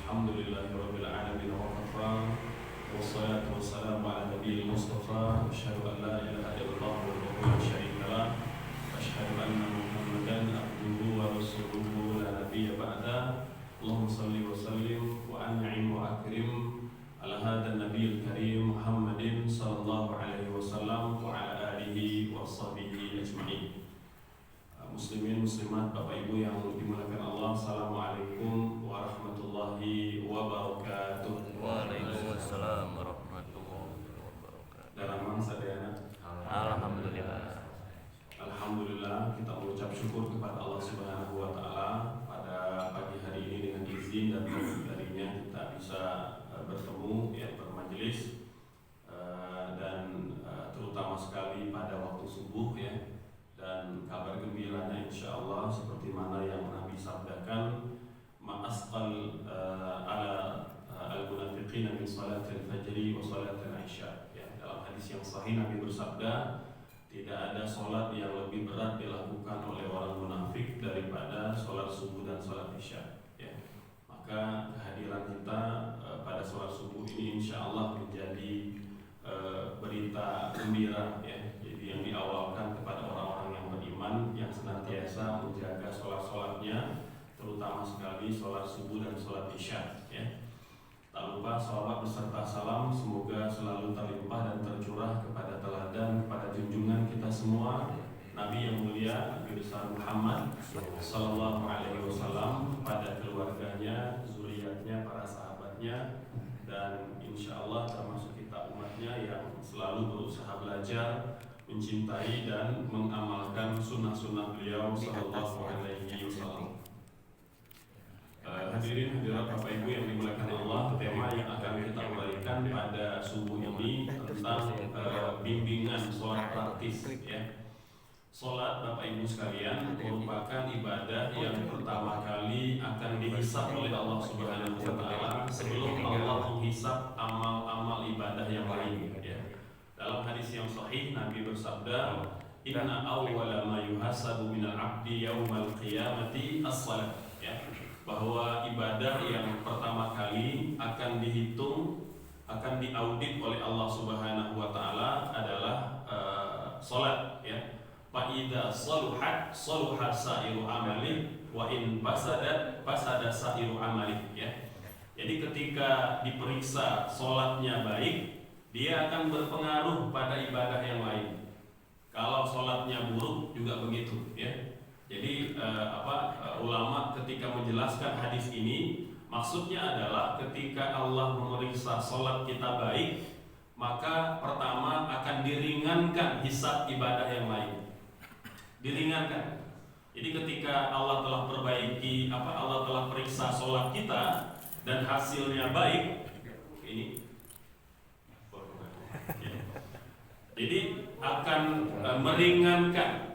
Alhamdulillahirabbil alamin wa kafa. Wassalatu wassalamu ala nabiyil mustafa. Asyhadu an la ilaha illallah wahdahu la syarika lah. Asyhadu anna Muhammadan abduhu wa rasuluhu la nabiyya ba'da. Allahumma shalli wa sallim wa an'im wa akrim ala hadzal nabiyil karim Muhammadin sallallahu alaihi wasallam wa ala alihi wa sahbihi ajma'in. Muslimin muslimat Bapak Ibu yang dimuliakan Allah, assalamualaikum warahmatullahi wabarakatuh. Waalaikumsalam warahmatullahi wabarakatuh. Dalam sadayana. Alhamdulillah. Alhamdulillah, kita mengucap syukur kepada Allah Subhanahu wa taala pada pagi hari ini dengan izin dan taufik darinya kita bisa bertemu bermajelis dan terutama sekali pada waktu subuh dan kabar gembiranya insyaallah seperti mana yang Nabi sabdakan, ma'asqal ala al-munafiqin min salatil fajri wa salatil isya. Dalam hadis yang sahih Nabi bersabda, tidak ada sholat yang lebih berat dilakukan oleh orang munafik daripada sholat subuh dan sholat isya. Maka kehadiran kita pada sholat subuh ini insyaallah menjadi berita gembira Jadi yang diawalkan kepada orang-orang yang beriman yang senantiasa menjaga sholat-sholatnya, terutama sekali sholat subuh dan sholat isya Tak lupa shalawat beserta salam semoga selalu terlimpah dan tercurah kepada teladan, kepada junjungan kita semua, Nabi yang mulia, Nabi besar Muhammad sallallahu alaihi wasallam, pada keluarganya, zuriatnya, para sahabatnya, dan insyaallah termasuk kita umatnya yang selalu berusaha belajar, mencintai dan mengamalkan sunnah-sunnah beliau sallallahu alaihi wasallam. Hadirin hadirat Bapak Ibu yang dimuliakan Allah, tema yang akan kita uraikan pada subuh ini tentang bimbingan sholat praktis Sholat Bapak Ibu sekalian merupakan ibadah yang pertama kali akan dihisab oleh Allah Subhanahu wa taala sebelum Allah menghisab amal-amal ibadah yang lain Dalam hadis yang sahih Nabi bersabda, inna awwala ma yuhasabu minal abdi yaumal qiyamati as-salat bahwa ibadah yang pertama kali akan dihitung, akan diaudit oleh Allah Subhanahu wa taala adalah salat Fa idza saluhat saluha sa'iru amali wa in fasadat fasada sa'iru amali Jadi ketika diperiksa salatnya baik, dia akan berpengaruh pada ibadah yang lain. Kalau salatnya buruk juga begitu Jadi ulama ketika menjelaskan hadis ini maksudnya adalah ketika Allah memeriksa sholat kita baik, maka pertama akan diringankan hisab ibadah yang lain. Diringankan. Jadi ketika Allah telah perbaiki, Allah telah periksa sholat kita dan hasilnya baik, ini jadi akan meringankan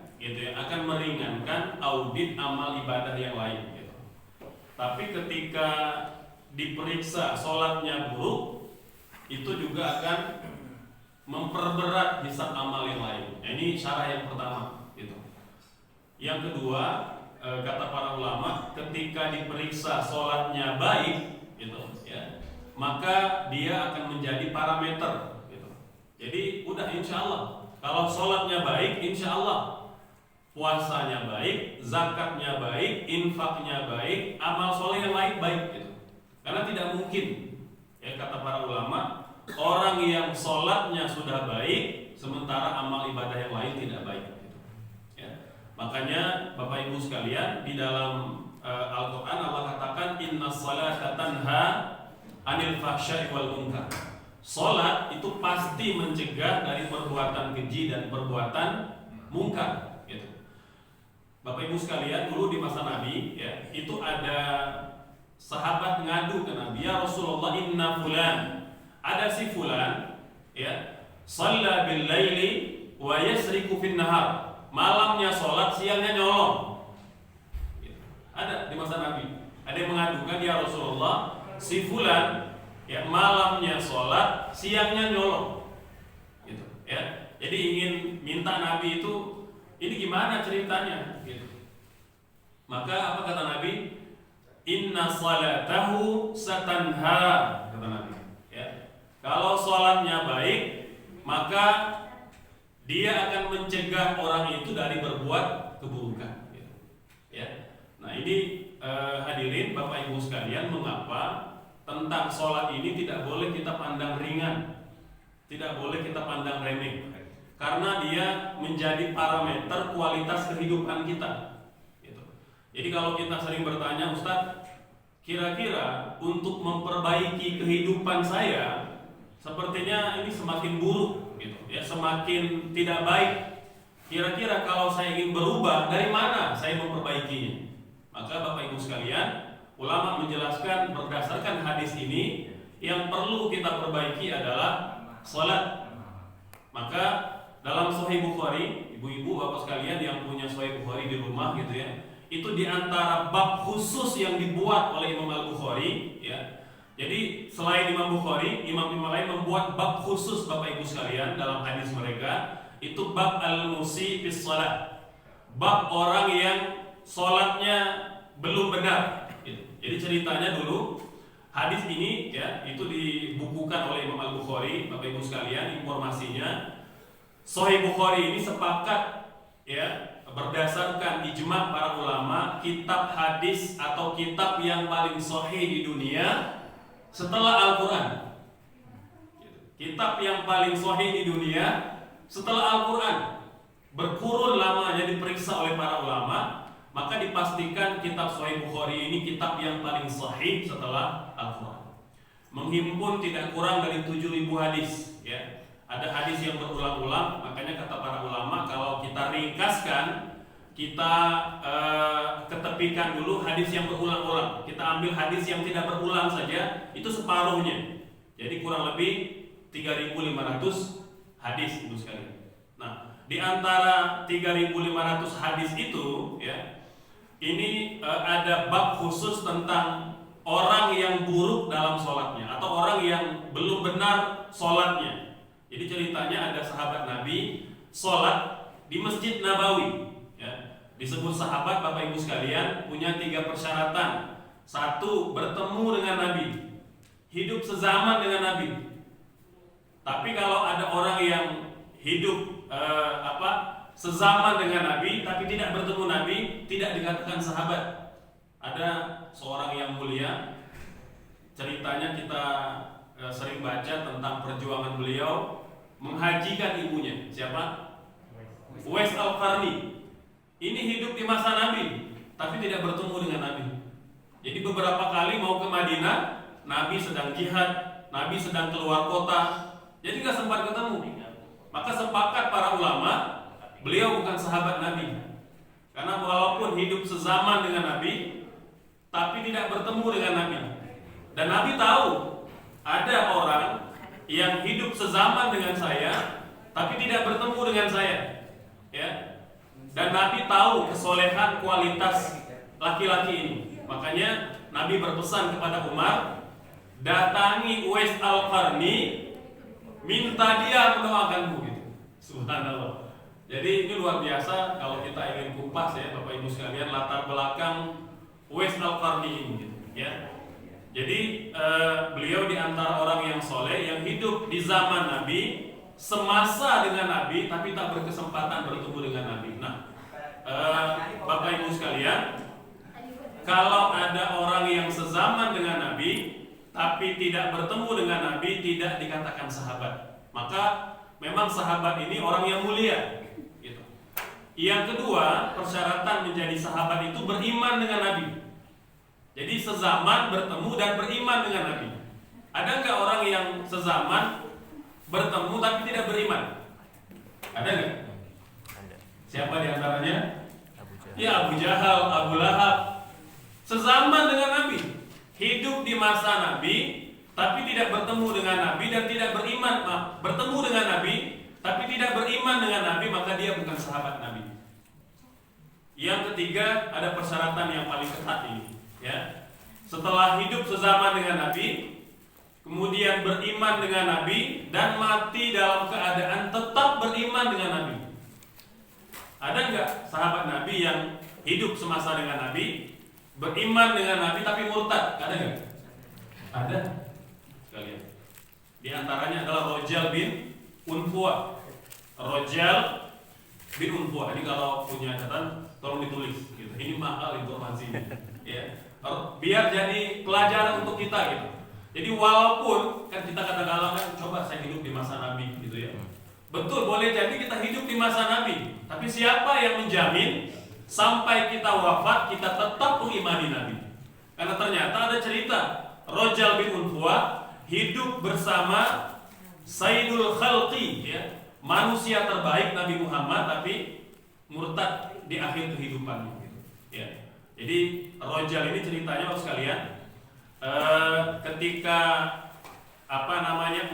akan meringankan audit amal ibadah yang lain Tapi ketika diperiksa sholatnya buruk, itu juga akan memperberat hisab amal yang lain. Ini syarat yang pertama Yang kedua, kata para ulama, ketika diperiksa sholatnya baik maka dia akan menjadi parameter Jadi udah insya Allah, kalau sholatnya baik insya Allah, puasanya baik, zakatnya baik, infaknya baik, amal soleh yang lain baik Karena tidak mungkin kata para ulama, orang yang sholatnya sudah baik sementara amal ibadah yang lain tidak baik Makanya Bapak Ibu sekalian, di dalam Al-Quran Allah katakan, inna sholata tanha anil fahsya'i wal munkar. Sholat itu pasti mencegah dari perbuatan keji dan perbuatan mungkar Bapak Ibu sekalian, dulu di masa Nabi itu ada sahabat ngadu ke Nabi, ya Rasulullah, inna fulan, ada si fulan shalla bil laili wa yasriku fin nahar, malamnya sholat, siangnya nyolong. Ada di masa Nabi, ada yang mengadukan, ya Rasulullah, si fulan malamnya sholat, siangnya nyolong Jadi ingin minta Nabi itu, ini gimana ceritanya Maka apa kata Nabi? Inna salatahu satanha, kata Nabi. Ya. Kalau sholatnya baik, maka dia akan mencegah orang itu dari berbuat keburukan. Ya. Nah ini hadirin Bapak Ibu sekalian, mengapa tentang sholat ini tidak boleh kita pandang ringan, tidak boleh kita pandang remeh, karena dia menjadi parameter kualitas kehidupan kita. Jadi kalau kita sering bertanya, Ustadz, kira-kira untuk memperbaiki kehidupan saya, sepertinya ini semakin buruk, gitu ya, semakin tidak baik. Kira-kira kalau saya ingin berubah, dari mana saya memperbaikinya? Maka Bapak Ibu sekalian, ulama menjelaskan berdasarkan hadis ini, yang perlu kita perbaiki adalah salat. Maka dalam Sahih Bukhari, ibu-ibu bapak sekalian yang punya Sahih Bukhari di rumah gitu ya, itu diantara bab khusus yang dibuat oleh Imam Al-Bukhari ya. Jadi selain Imam Bukhari, imam-imam lain membuat bab khusus Bapak Ibu sekalian dalam hadis mereka, itu bab al-musi fis shalah. Bab orang yang sholatnya belum benar. Jadi ceritanya dulu hadis ini ya, itu dibukukan oleh Imam Al-Bukhari, Bapak Ibu sekalian, informasinya Sahih Bukhari ini sepakat ya, berdasarkan ijma para ulama, kitab hadis atau kitab yang paling sahih di dunia setelah Al-Quran. Kitab yang paling sahih di dunia setelah Al-Quran. Berkurun lamanya diperiksa oleh para ulama, maka dipastikan kitab Sahih Bukhari ini kitab yang paling sahih setelah Al-Quran. Menghimpun tidak kurang dari 7.000 hadis ya. Ada hadis yang berulang-ulang, makanya kata para ulama, kalau kita ringkaskan, kita ketepikan dulu hadis yang berulang-ulang. Kita ambil hadis yang tidak berulang saja, itu separuhnya. Jadi kurang lebih 3.500 hadis itu sekali. Nah, di antara 3.500 hadis itu ya, ini ada bab khusus tentang orang yang buruk dalam sholatnya atau orang yang belum benar sholatnya. Jadi ceritanya ada sahabat Nabi sholat di Masjid Nabawi ya. Disebut sahabat Bapak Ibu sekalian punya 3 persyaratan. 1, bertemu dengan Nabi, hidup sezaman dengan Nabi. Tapi kalau ada orang yang hidup sezaman dengan Nabi tapi tidak bertemu Nabi, tidak dikatakan sahabat. Ada seorang yang mulia, ceritanya kita sering baca tentang perjuangan beliau menghajikan ibunya. Siapa? Uwais Al-Qarni. Ini hidup di masa Nabi tapi tidak bertemu dengan Nabi. Jadi beberapa kali mau ke Madinah, Nabi sedang jihad, Nabi sedang keluar kota, jadi gak sempat ketemu. Maka sepakat para ulama, beliau bukan sahabat Nabi. Karena walaupun hidup sezaman dengan Nabi, tapi tidak bertemu dengan Nabi. Dan Nabi tahu ada orang yang hidup sezaman dengan saya, tapi tidak bertemu dengan saya. Ya. Dan Nabi tahu kesolehan kualitas laki-laki ini. Makanya Nabi berpesan kepada Umar, datangi Uwais Al-Qarni, minta dia mendoakanmu gitu. Subhanallah. Jadi ini luar biasa kalau kita ingin kupas ya Bapak Ibu sekalian latar belakang Uwais Al-Qarni ini gitu, ya. Jadi beliau di antara orang yang soleh yang hidup di zaman Nabi, semasa dengan Nabi tapi tak berkesempatan bertemu dengan Nabi. Nah, Bapak Ibu sekalian, kalau ada orang yang sezaman dengan Nabi tapi tidak bertemu dengan Nabi, tidak dikatakan sahabat. Maka memang sahabat ini orang yang mulia gitu. Yang kedua, persyaratan menjadi sahabat itu beriman dengan Nabi. Jadi sezaman bertemu dan beriman dengan Nabi. Ada nggak orang yang sezaman bertemu tapi tidak beriman? Ada nggak? Siapa di antaranya? Ya, Abu Jahal, Abu Lahab. Sezaman dengan Nabi, hidup di masa Nabi, tapi tidak bertemu dengan Nabi dan tidak beriman. Bertemu dengan Nabi, tapi tidak beriman dengan Nabi, maka dia bukan sahabat Nabi. Yang ketiga, ada persyaratan yang paling ketat ini. Ya, setelah hidup sezaman dengan Nabi, kemudian beriman dengan Nabi dan mati dalam keadaan tetap beriman dengan Nabi. Ada nggak sahabat Nabi yang hidup semasa dengan Nabi, beriman dengan Nabi tapi murtad, ada nggak? Ada sekalian. Di antaranya adalah Rojal bin Unfuwa. Rojal bin Unfuwa. Ini kalau punya catatan tolong ditulis. Gitu. Ini mahal informasinya. Ya. Biar jadi pelajaran untuk kita gitu. Jadi walaupun kan kita kadang-kadang kan coba saya hidup di masa Nabi gitu ya. Betul, boleh jadi kita hidup di masa Nabi. Tapi siapa yang menjamin sampai kita wafat kita tetap mengimani Nabi? Karena ternyata ada cerita Rojal bin Unfuwa hidup bersama Sayyidul Khalqi ya, manusia terbaik Nabi Muhammad, tapi murtad di akhir kehidupannya gitu. Ya. Jadi Rojal ini ceritanya Bapak sekalian, ketika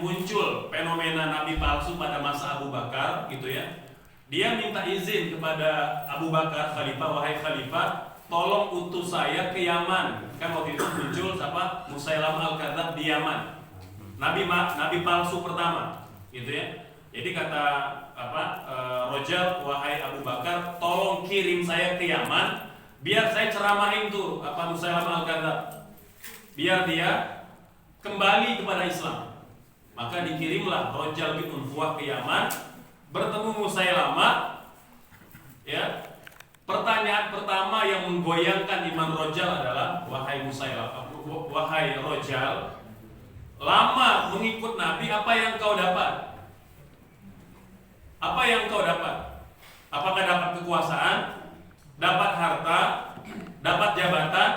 muncul fenomena Nabi palsu pada masa Abu Bakar gitu ya, dia minta izin kepada Abu Bakar, khalifah, wahai khalifah, tolong utus saya ke Yaman. Kan waktu itu muncul siapa? Musailamah al-Kadzdzab di Yaman. Nabi palsu pertama, gitu ya. Jadi kata Rojal, wahai Abu Bakar, tolong kirim saya ke Yaman, biar saya ceramahin tuh Musailamah al-Kadzdzab, biar dia kembali kepada Islam. Maka dikirimlah Rojal bin Unfuwa ke Yaman, bertemu Musailamah. Ya, pertanyaan pertama yang menggoyangkan iman Rojal adalah, wahai Musailamah, wahai Rojal, lama mengikut Nabi, apa yang kau dapat? Apa yang kau dapat? Apakah dapat kekuasaan, dapat harta, dapat jabatan?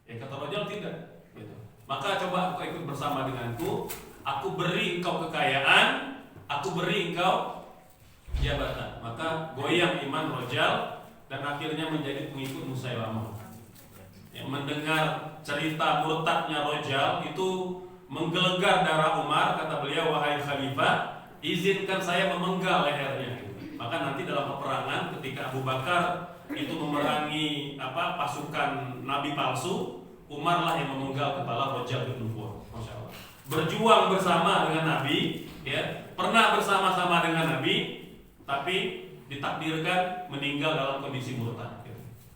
Ya kata Rojal tidak. Gitu. Maka coba kau ikut bersama denganku, aku beri engkau kekayaan, aku beri engkau jabatan. Maka goyang iman Rojal dan akhirnya menjadi pengikut Musailamah. Yang mendengar cerita murtadnya Rojal itu menggelegar darah Umar. Kata beliau, wahai khalifah, izinkan saya memenggal lehernya. Maka nanti dalam peperangan ketika Abu Bakar itu memerangi pasukan Nabi palsu, Umar lah yang memenggal kepala Rojal bin Unfuwa. Masya Allah. Berjuang bersama dengan Nabi, ya, pernah bersama-sama dengan Nabi, tapi ditakdirkan meninggal dalam kondisi murtad.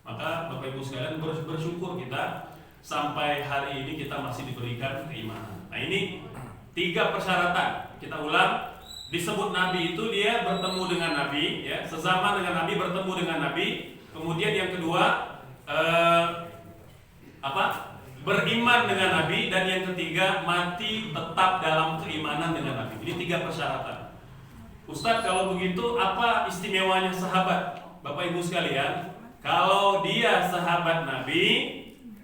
Maka Bapak Ibu sekalian bersyukur kita sampai hari ini kita masih diberikan keimanan. Nah ini 3 persyaratan. Kita ulang, disebut Nabi itu dia bertemu dengan Nabi, ya, sezaman dengan Nabi, bertemu dengan Nabi. Kemudian yang kedua beriman dengan Nabi, dan yang ketiga mati tetap dalam keimanan dengan Nabi. Ini 3 persyaratan. Ustadz, kalau begitu apa istimewanya sahabat? Bapak Ibu sekalian, kalau dia sahabat Nabi,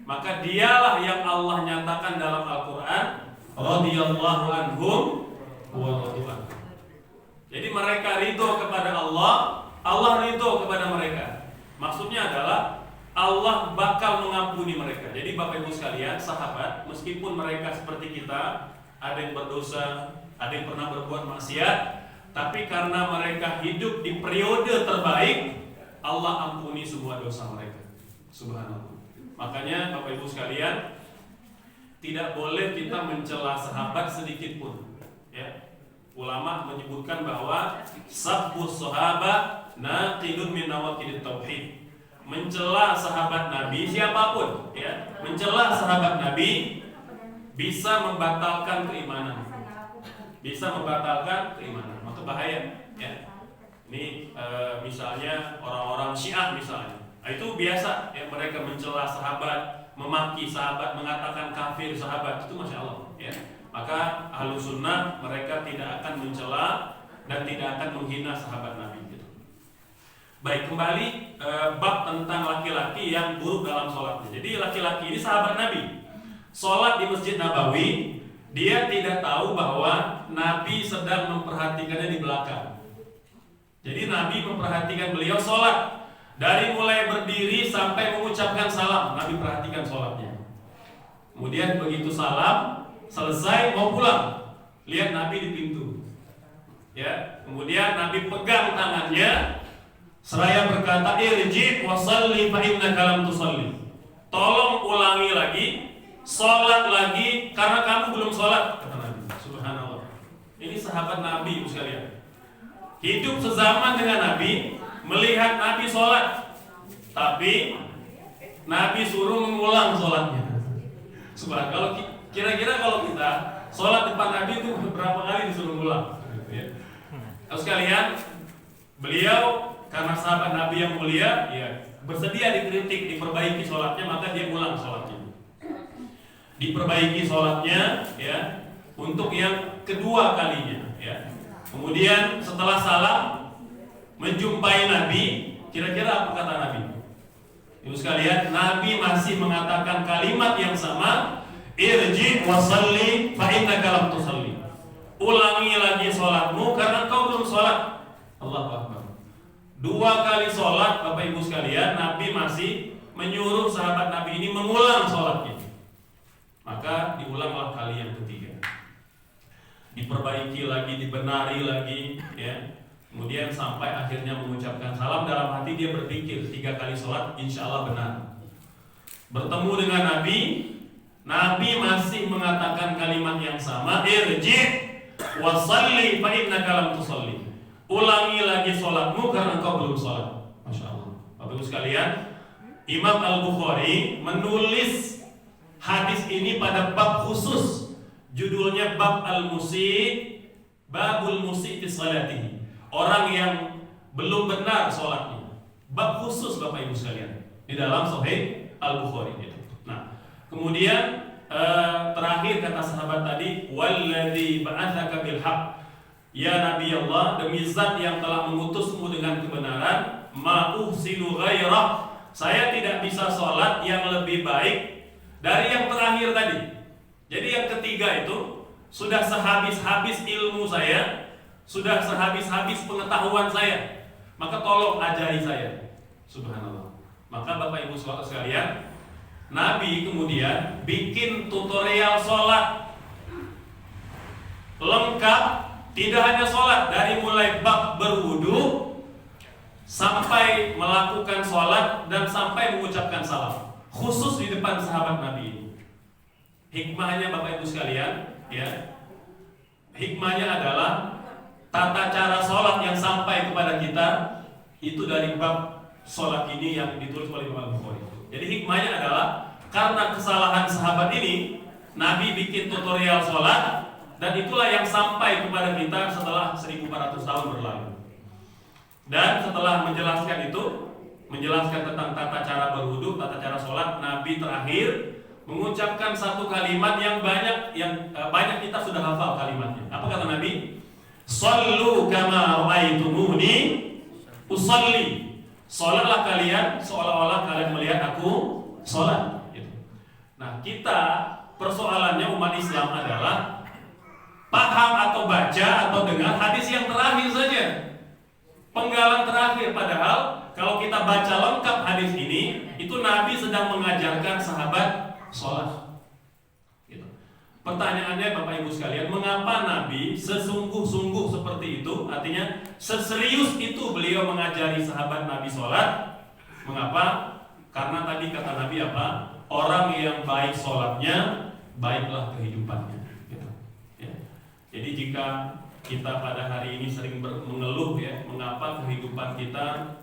maka dialah yang Allah nyatakan dalam Al-Quran, radhiyallahu anhum wa radu anhu. Jadi mereka ridho kepada Allah, Allah ridho kepada mereka. Maksudnya adalah Allah bakal mengampuni mereka. Jadi Bapak Ibu sekalian, sahabat, meskipun mereka seperti kita, ada yang berdosa, ada yang pernah berbuat maksiat, tapi karena mereka hidup di periode terbaik, Allah ampuni semua dosa mereka. Subhanallah. Makanya Bapak Ibu sekalian, tidak boleh kita mencela sahabat sedikit pun. Ya. Ulama menyebutkan bahwa sabbus sahabat naqidun min nawaqidit tauhid. Mencela sahabat Nabi siapapun, ya, mencela sahabat Nabi bisa membatalkan keimanan, bisa membatalkan keimanan. Maka bahaya, ya. Ini misalnya orang-orang Syiah misalnya, nah, itu biasa, ya, mereka mencela sahabat, memaki sahabat, mengatakan kafir sahabat, itu masya Allah, ya. Maka Ahlus Sunnah mereka tidak akan mencela dan tidak akan menghina sahabat Nabi. Baik, kembali bab tentang laki-laki yang buruk dalam sholatnya. Jadi laki-laki ini sahabat Nabi, sholat di Masjid Nabawi, dia tidak tahu bahwa Nabi sedang memperhatikannya di belakang. Jadi Nabi memperhatikan beliau sholat, dari mulai berdiri sampai mengucapkan salam, Nabi perhatikan sholatnya. Kemudian begitu salam selesai mau pulang, lihat Nabi di pintu, ya. Kemudian Nabi pegang tangannya, seraya berkata, irji' wa shalli fa innaka lam tusalli. Tolong ulangi lagi, sholat lagi karena kamu belum sholat, kata Nabi. Subhanallah. Ini sahabat Nabi sekalian. Hidup sezaman dengan Nabi, melihat Nabi sholat, tapi Nabi suruh mengulang sholatnya. Subhanallah. Kalau kira-kira kalau kita sholat depan Nabi itu berapa kali disuruh mengulang? Ya. Terus sekalian, beliau karena sahabat Nabi yang mulia, ya bersedia dikritik, diperbaiki sholatnya, maka dia ulang sholatnya. Diperbaiki sholatnya, ya, untuk yang kedua kalinya, ya. Kemudian setelah salam, menjumpai Nabi, kira-kira apa kata Nabi? Ibu sekalian, Nabi masih mengatakan kalimat yang sama, irji wa salli fa innaka lam tusalli. Ulangi lagi sholatmu karena kau belum sholat. Allahu Akbar. 2 kali sholat, Bapak Ibu sekalian, Nabi masih menyuruh sahabat Nabi ini mengulang sholatnya. Maka diulanglah kali yang ketiga. Diperbaiki lagi, dibenari lagi, ya. Kemudian sampai akhirnya mengucapkan salam, dalam hati dia berpikir 3 kali sholat insya Allah benar. Bertemu dengan Nabi, Nabi masih mengatakan kalimat yang sama, irji wa salli fa innaka lam tusalli. Ulangi lagi sholatmu karena engkau belum sholat. Masya Allah. Bapak Ibu sekalian, Imam Al-Bukhari menulis hadis ini pada bab khusus, judulnya bab al-musi, babul musi fi salatihi. Orang yang belum benar sholatnya. Bab khusus Bapak Ibu sekalian di dalam Sahih Al-Bukhari itu. Nah, kemudian terakhir kata sahabat tadi, walladzi ba'atsaka bil haqq, ya Nabi Allah, demi zat yang telah mengutusmu dengan kebenaran, ma uhsinu ghairah, saya tidak bisa sholat yang lebih baik dari yang terakhir tadi. Jadi yang ketiga itu sudah sehabis-habis ilmu saya, sudah sehabis-habis pengetahuan saya, maka tolong ajari saya. Subhanallah. Maka Bapak Ibu sekalian, Nabi kemudian bikin tutorial sholat lengkap, tidak hanya sholat, dari mulai bab berwudu sampai melakukan sholat dan sampai mengucapkan salam, khusus di depan sahabat Nabi ini. Hikmahnya Bapak Ibu sekalian, ya, hikmahnya adalah tata cara sholat yang sampai kepada kita itu dari bab sholat ini yang ditulis oleh Imam Bukhari. Jadi hikmahnya adalah karena kesalahan sahabat ini, Nabi bikin tutorial sholat, dan itulah yang sampai kepada kita setelah 1400 tahun berlalu. Dan setelah menjelaskan itu, menjelaskan tentang tata cara berwudu, tata cara sholat, Nabi terakhir mengucapkan satu kalimat yang banyak kita sudah hafal kalimatnya. Apa kata Nabi? Shallu kama ra'aitumuni usalli. Sholatlah kalian seolah-olah kalian melihat aku sholat. Nah, kita persoalannya umat Islam adalah paham atau baca atau dengar hadis yang terakhir saja, penggalan terakhir. Padahal kalau kita baca lengkap hadis ini, itu Nabi sedang mengajarkan sahabat sholat. Pertanyaannya Bapak Ibu sekalian, mengapa Nabi sesungguh-sungguh seperti itu? Artinya seserius itu beliau mengajari sahabat Nabi sholat. Mengapa? Karena tadi kata Nabi apa? Orang yang baik sholatnya, baiklah kehidupannya. Gitu. Ya. Jadi jika kita pada hari ini sering mengeluh, ya, mengapa kehidupan kita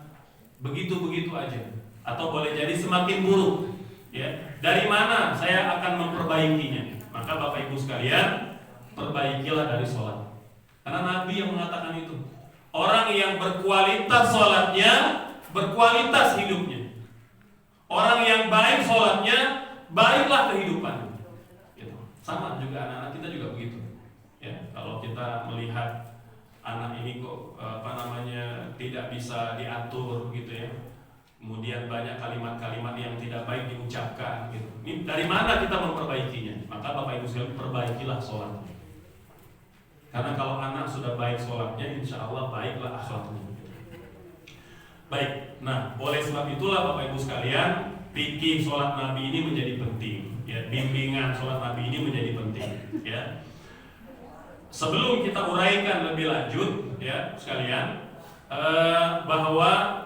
begitu-begitu aja, atau boleh jadi semakin buruk, ya, dari mana saya akan memperbaikinya? Maka Bapak Ibu sekalian, perbaikilah dari sholat. Karena Nabi yang mengatakan itu. Orang yang berkualitas sholatnya, berkualitas hidupnya. Orang yang baik sholatnya, baiklah kehidupannya. Gitu. Sama juga anak-anak kita juga begitu. Ya, kalau kita melihat anak ini kok tidak bisa diatur gitu, ya. Kemudian banyak kalimat-kalimat yang tidak baik diucapkan gitu. Ini dari mana kita memperbaikinya? Maka Bapak Ibu sekalian, perbaikilah sholatnya. Karena kalau anak sudah baik sholatnya, insya Allah baiklah akhlaknya. Baik, nah oleh sebab itulah Bapak Ibu sekalian, fikih sholat Nabi ini menjadi penting. Ya, bimbingan sholat Nabi ini menjadi penting. Ya. Sebelum kita uraikan lebih lanjut, ya sekalian, bahwa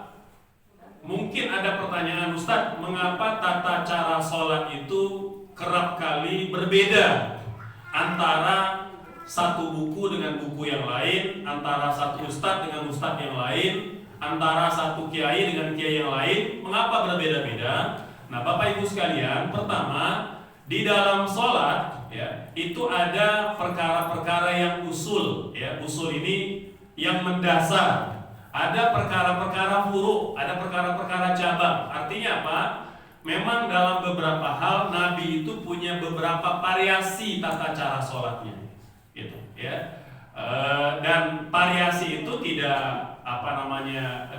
mungkin ada pertanyaan, Ustadz, mengapa tata cara sholat itu kerap kali berbeda antara satu buku dengan buku yang lain, antara satu ustadz dengan ustadz yang lain, antara satu kiai dengan kiai yang lain? Mengapa berbeda-beda? Nah, Bapak Ibu sekalian, pertama di dalam sholat ya itu ada perkara-perkara yang usul ya. Usul ini yang mendasar. Ada perkara-perkara furu, ada perkara-perkara cabang. Artinya apa? Memang dalam beberapa hal Nabi itu punya beberapa variasi tata cara sholatnya, gitu ya. Dan variasi itu tidak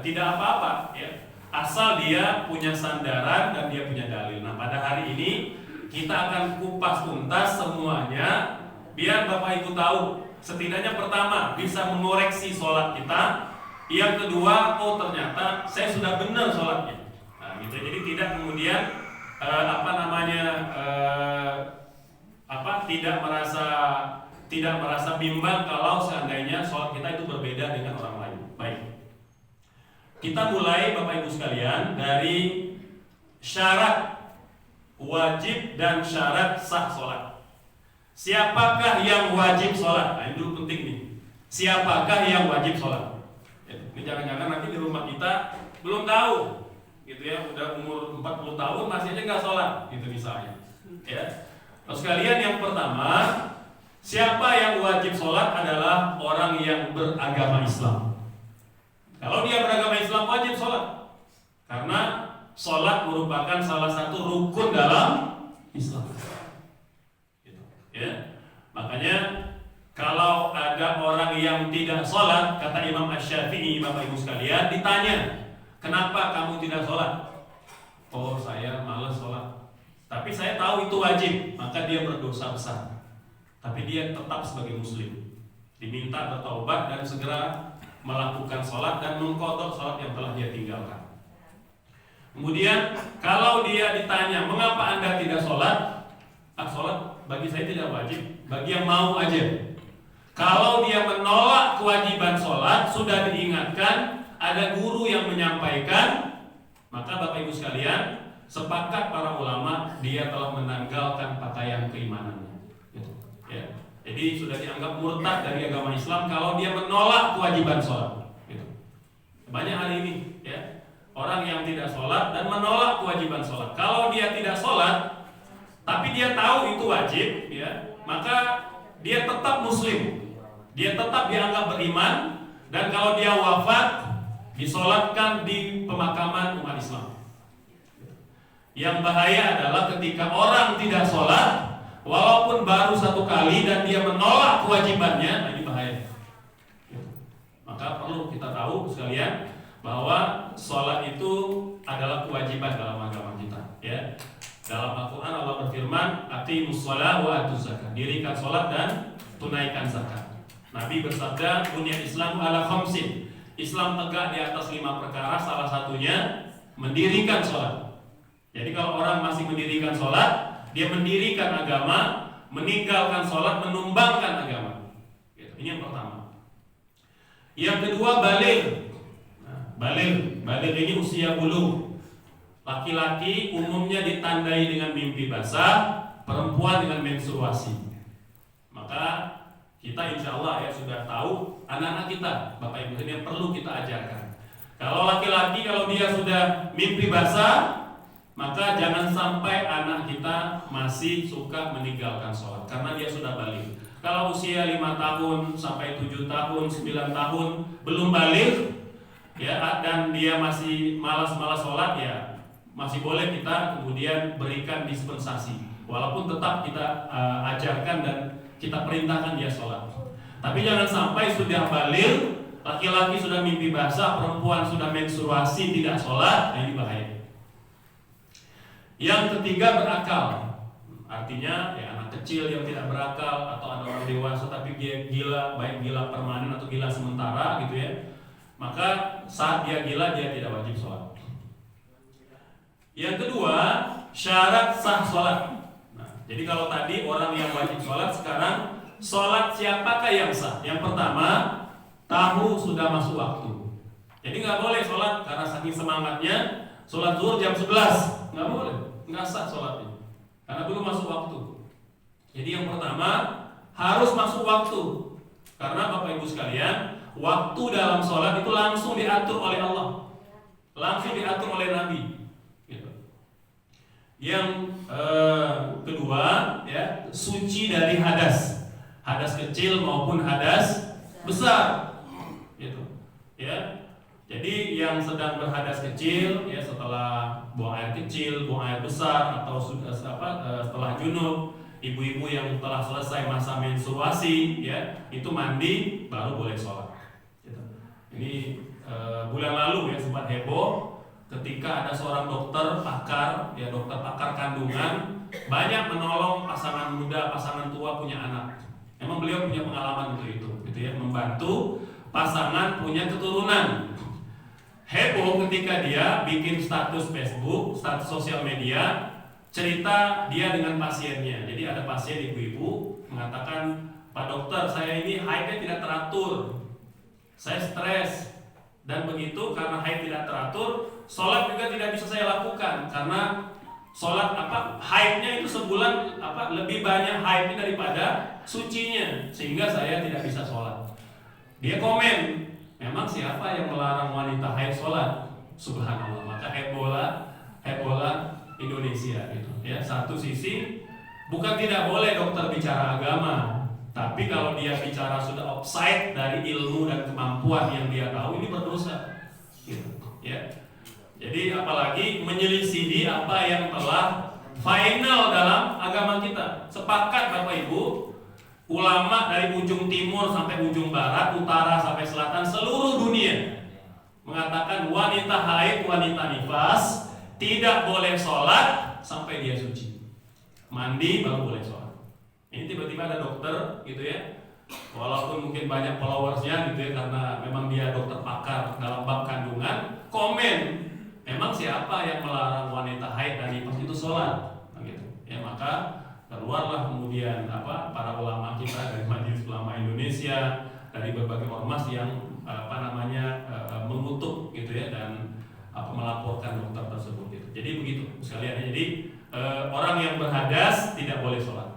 tidak apa-apa ya. Asal dia punya sandaran dan dia punya dalil. Nah, pada hari ini kita akan kupas tuntas semuanya biar Bapak Ibu tahu. Setidaknya pertama bisa mengoreksi sholat kita. Yang kedua, oh ternyata saya sudah benar sholatnya. Nah, gitu. Jadi tidak kemudian tidak merasa bimbang kalau seandainya sholat kita itu berbeda dengan orang lain. Baik. Kita mulai Bapak Ibu sekalian dari syarat wajib dan syarat sah sholat. Siapakah yang wajib sholat? Nah, ini dulu penting nih. Siapakah yang wajib sholat? Ini jangan-jangan nanti di rumah kita belum tahu, gitu ya. Udah umur 40 tahun masih aja nggak sholat, gitu misalnya. Ya. Terus sekalian yang pertama, siapa yang wajib sholat adalah orang yang beragama Islam. Kalau dia beragama Islam wajib sholat, karena sholat merupakan salah satu rukun dalam Islam. Gitu. Ya. Makanya kalau ada orang yang tidak sholat, kata Imam Asy-Syafi'i, Bapak Ibu sekalian, ditanya, kenapa kamu tidak sholat? Oh, saya malas sholat. Tapi saya tahu itu wajib, maka dia berdosa besar. Tapi dia tetap sebagai muslim, diminta bertaubat dan segera melakukan sholat dan mengqadha sholat yang telah dia tinggalkan. Kemudian kalau dia ditanya, mengapa Anda tidak sholat? Sholat bagi saya tidak wajib, bagi yang mau aja. Kalau dia menolak kewajiban sholat, sudah diingatkan, ada guru yang menyampaikan, maka Bapak Ibu sekalian, sepakat para ulama dia telah menanggalkan pakaian keimanannya. Gitu. Ya. Jadi sudah dianggap murtad dari agama Islam kalau dia menolak kewajiban sholat. Gitu. Banyak hari ini, ya, orang yang tidak sholat dan menolak kewajiban sholat. Kalau dia tidak sholat, tapi dia tahu itu wajib, ya, maka dia tetap muslim. Dia tetap dianggap beriman, dan kalau dia wafat disolatkan di pemakaman umat Islam. Yang bahaya adalah ketika orang tidak sholat, walaupun baru satu kali dan dia menolak kewajibannya, ini bahaya. Maka perlu kita tahu sekalian bahwa sholat itu adalah kewajiban dalam agama kita. Ya. Dalam Al-Quran Allah berfirman, aqimus shalah wa atuz zakat. Dirikan sholat dan tunaikan zakat. Nabi bersabda, dunia Islam ala khamsin. Islam tegak di atas 5 perkara, salah satunya mendirikan sholat. Jadi kalau orang masih mendirikan sholat, dia mendirikan agama, meninggalkan sholat, menumbangkan agama. Ini yang pertama. Yang kedua, baligh. Nah, baligh ini usia bulughh. Laki-laki umumnya ditandai dengan mimpi basah, perempuan dengan menstruasi. Maka kita insya Allah ya sudah tahu anak-anak kita, Bapak Ibu ini yang perlu kita ajarkan. Kalau laki-laki, kalau dia sudah mimpi basah, maka jangan sampai anak kita masih suka meninggalkan sholat karena dia sudah balik. Kalau usia 5 tahun sampai 7 tahun, 9 tahun belum balik, ya, dan dia masih malas-malas sholat, ya masih boleh kita kemudian berikan dispensasi. Walaupun tetap kita ajarkan dan kita perintahkan dia sholat. Tapi jangan sampai sudah balik, laki-laki sudah mimpi basah, perempuan sudah menstruasi tidak sholat, nah ini bahaya. Yang ketiga, berakal. Artinya ya anak kecil yang tidak berakal, atau ada orang dewasa tapi dia gila, baik gila permanen atau gila sementara gitu ya. Maka saat dia gila dia tidak wajib sholat. Yang kedua, syarat sah sholat. Jadi kalau tadi orang yang wajib sholat, sekarang sholat siapakah yang sah? Yang pertama, tahu sudah masuk waktu. Jadi nggak boleh sholat karena saking semangatnya sholat zuhur jam 11, nggak boleh, nggak sah sholatnya karena belum masuk waktu. Jadi yang pertama harus masuk waktu, karena Bapak Ibu sekalian, waktu dalam sholat itu langsung diatur oleh Allah, langsung diatur oleh Nabi. Yang kedua, ya, suci dari hadas kecil maupun hadas besar, gitu. Ya, jadi yang sedang berhadas kecil, ya, setelah buang air kecil, buang air besar, atau setelah junub, ibu-ibu yang telah selesai masa menstruasi, ya, itu mandi baru boleh sholat. Gitu. Ini bulan lalu, ya, sempat heboh ketika ada seorang dokter pakar, ya, dokter pakar kandungan, banyak menolong pasangan muda, pasangan tua punya anak. Emang beliau punya pengalaman untuk itu, gitu ya, membantu pasangan punya keturunan. Heboh ketika dia bikin status Facebook, status sosial media, cerita dia dengan pasiennya. Jadi ada pasien ibu-ibu mengatakan, Pak dokter, saya ini haidnya tidak teratur, saya stres, dan begitu karena haid tidak teratur, sholat juga tidak bisa saya lakukan karena sholat haidnya itu sebulan lebih banyak haidnya daripada sucinya, sehingga saya tidak bisa sholat. Dia komen, memang siapa yang melarang wanita haid sholat? Subhanallah. Maka hebohlah Indonesia gitu. Ya, satu sisi bukan tidak boleh dokter bicara agama, tapi kalau dia bicara sudah offside dari ilmu dan kemampuan yang dia tahu, ini berdosa. Gitu. Ya. Jadi apalagi menyelisihi apa yang telah final dalam agama kita. Sepakat Bapak Ibu, ulama dari ujung timur sampai ujung barat, utara sampai selatan, seluruh dunia mengatakan wanita haid, wanita nifas tidak boleh sholat sampai dia suci. Mandi baru boleh sholat. Ini tiba-tiba ada dokter gitu ya, walaupun mungkin banyak followersnya gitu ya, karena memang dia dokter pakar dalam bab kandungan, komen, memang siapa yang melarang wanita haid dan nifas itu sholat? Gitu. Ya, maka keluarlah kemudian para ulama kita dari Majelis Ulama Indonesia, dari berbagai ormas yang mengutuk gitu ya, dan melaporkan dokter tersebut gitu. Jadi begitu sekalian. Jadi orang yang berhadas tidak boleh sholat.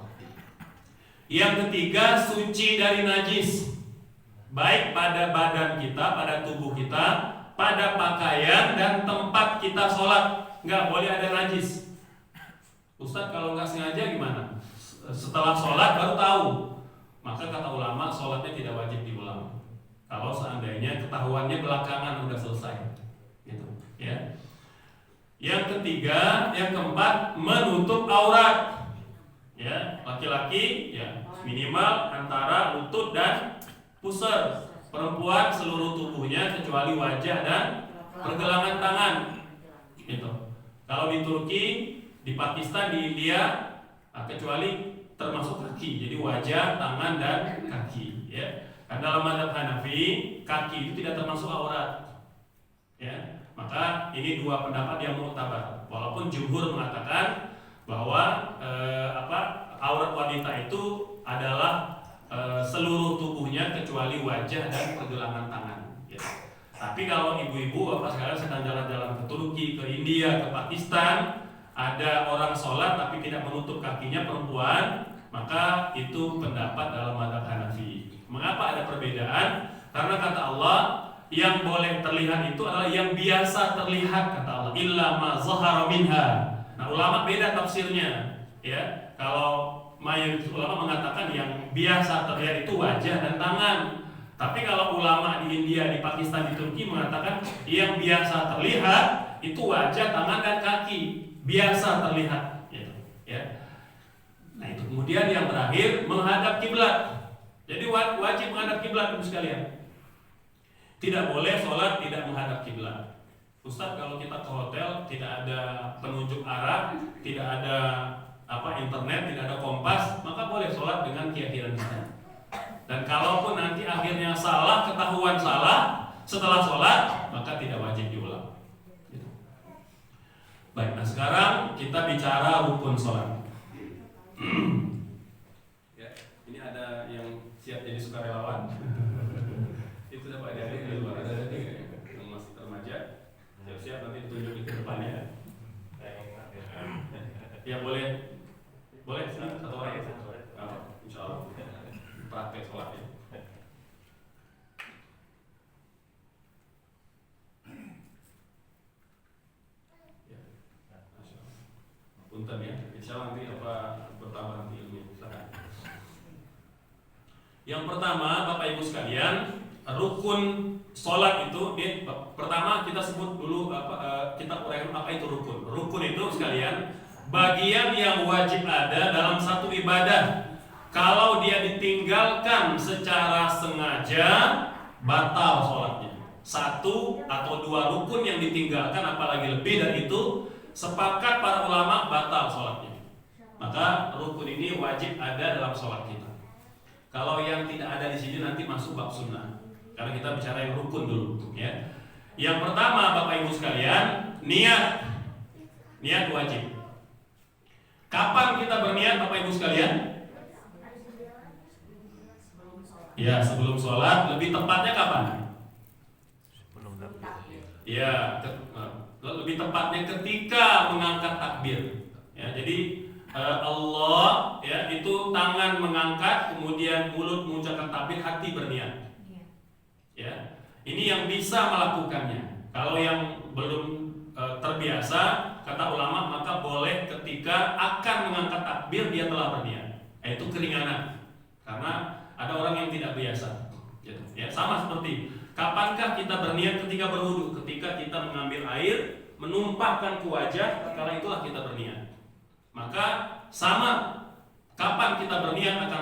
Yang ketiga, suci dari najis, baik pada badan kita, pada tubuh kita, pada pakaian dan tempat kita sholat, nggak boleh ada najis. Ustadz, kalau nggak sengaja gimana? Setelah sholat baru tahu, maka kata ulama sholatnya tidak wajib diulang. Kalau seandainya ketahuannya belakangan udah selesai, gitu ya. Yang ketiga, yang keempat, menutup aurat. Ya, laki-laki ya minimal antara lutut dan pusar. Perempuan seluruh tubuhnya kecuali wajah dan pergelangan tangan. Gitu. Kalau di Turki, di Pakistan, di India, kecuali termasuk kaki. Jadi wajah, tangan dan kaki. Ya. Karena dalam mazhab Hanafi, kaki itu tidak termasuk aurat. Ya. Maka ini dua pendapat yang muktabar. Walaupun jumhur mengatakan bahwa aurat wanita itu adalah seluruh tubuhnya kecuali wajah dan pergelangan tangan. Ya. Tapi kalau ibu-ibu bapak sekalian sedang jalan-jalan ke Turki, ke India, ke Pakistan, ada orang sholat tapi tidak menutup kakinya, perempuan, maka itu pendapat dalam mazhab Hanafi. Mengapa ada perbedaan? Karena kata Allah, yang boleh terlihat itu adalah yang biasa terlihat, kata Allah, illa ma zahara minha. Nah, ulama beda tafsirnya, ya. Kalau mayoritas ulama mengatakan yang biasa terlihat itu wajah dan tangan. Tapi kalau ulama di India, di Pakistan, di Turki mengatakan yang biasa terlihat itu wajah, tangan dan kaki, biasa terlihat, gitu, ya. Nah, itu kemudian yang terakhir, menghadap kiblat. Jadi wajib menghadap kiblat, Ibu sekalian. Tidak boleh sholat tidak menghadap kiblat. Ustaz, kalau kita ke hotel tidak ada penunjuk arah, tidak ada internet, tidak ada kompas, maka boleh sholat dengan keyakinan kita. Dan kalaupun nanti akhirnya salah, ketahuan salah setelah sholat, maka tidak wajib diulang. Gitu. Baik, nah sekarang kita bicara rukun sholat. Ya, ini ada yang siap jadi sukarelawan. Itu dapat dari luar, ada yang masih remaja. Siap-siap nanti ditunjuk ke depannya. Ya boleh satu orang. Insya Allah praktek sholatnya. Ya, Masya Allah. Yang pertama, Bapak Ibu sekalian, rukun sholat itu pertama kita sebut dulu kita uraikan apa itu rukun. Rukun itu sekalian bagian yang wajib ada dalam satu ibadah. Kalau dia ditinggalkan secara sengaja, batal sholatnya. Satu atau dua rukun yang ditinggalkan, apalagi lebih dari itu, sepakat para ulama batal sholatnya. Maka rukun ini wajib ada dalam sholat kita. Kalau yang tidak ada di sini nanti masuk bab sunnah. Karena kita bicara yang rukun dulu, ya. Yang pertama, Bapak Ibu sekalian, niat. Niat wajib. Kapan kita berniat, Bapak Ibu sekalian? Ya, sebelum sholat. Lebih tepatnya kapan? Sebelum takbir. Ya, lebih tepatnya ketika mengangkat takbir. Ya, jadi Allah ya itu tangan mengangkat, kemudian mulut mengucapkan takbir, hati berniat. Ya, ini yang bisa melakukannya. Kalau yang belum terbiasa, kata ulama, maka boleh ketika akan mengangkat takbir dia telah berniat. Itu keringanan. Karena ada orang yang tidak biasa. Gitu. Ya, sama seperti kapankah kita berniat ketika berwudu? Ketika kita mengambil air, menumpahkan ke wajah, kala itulah kita berniat. Maka sama, kapan kita berniat akan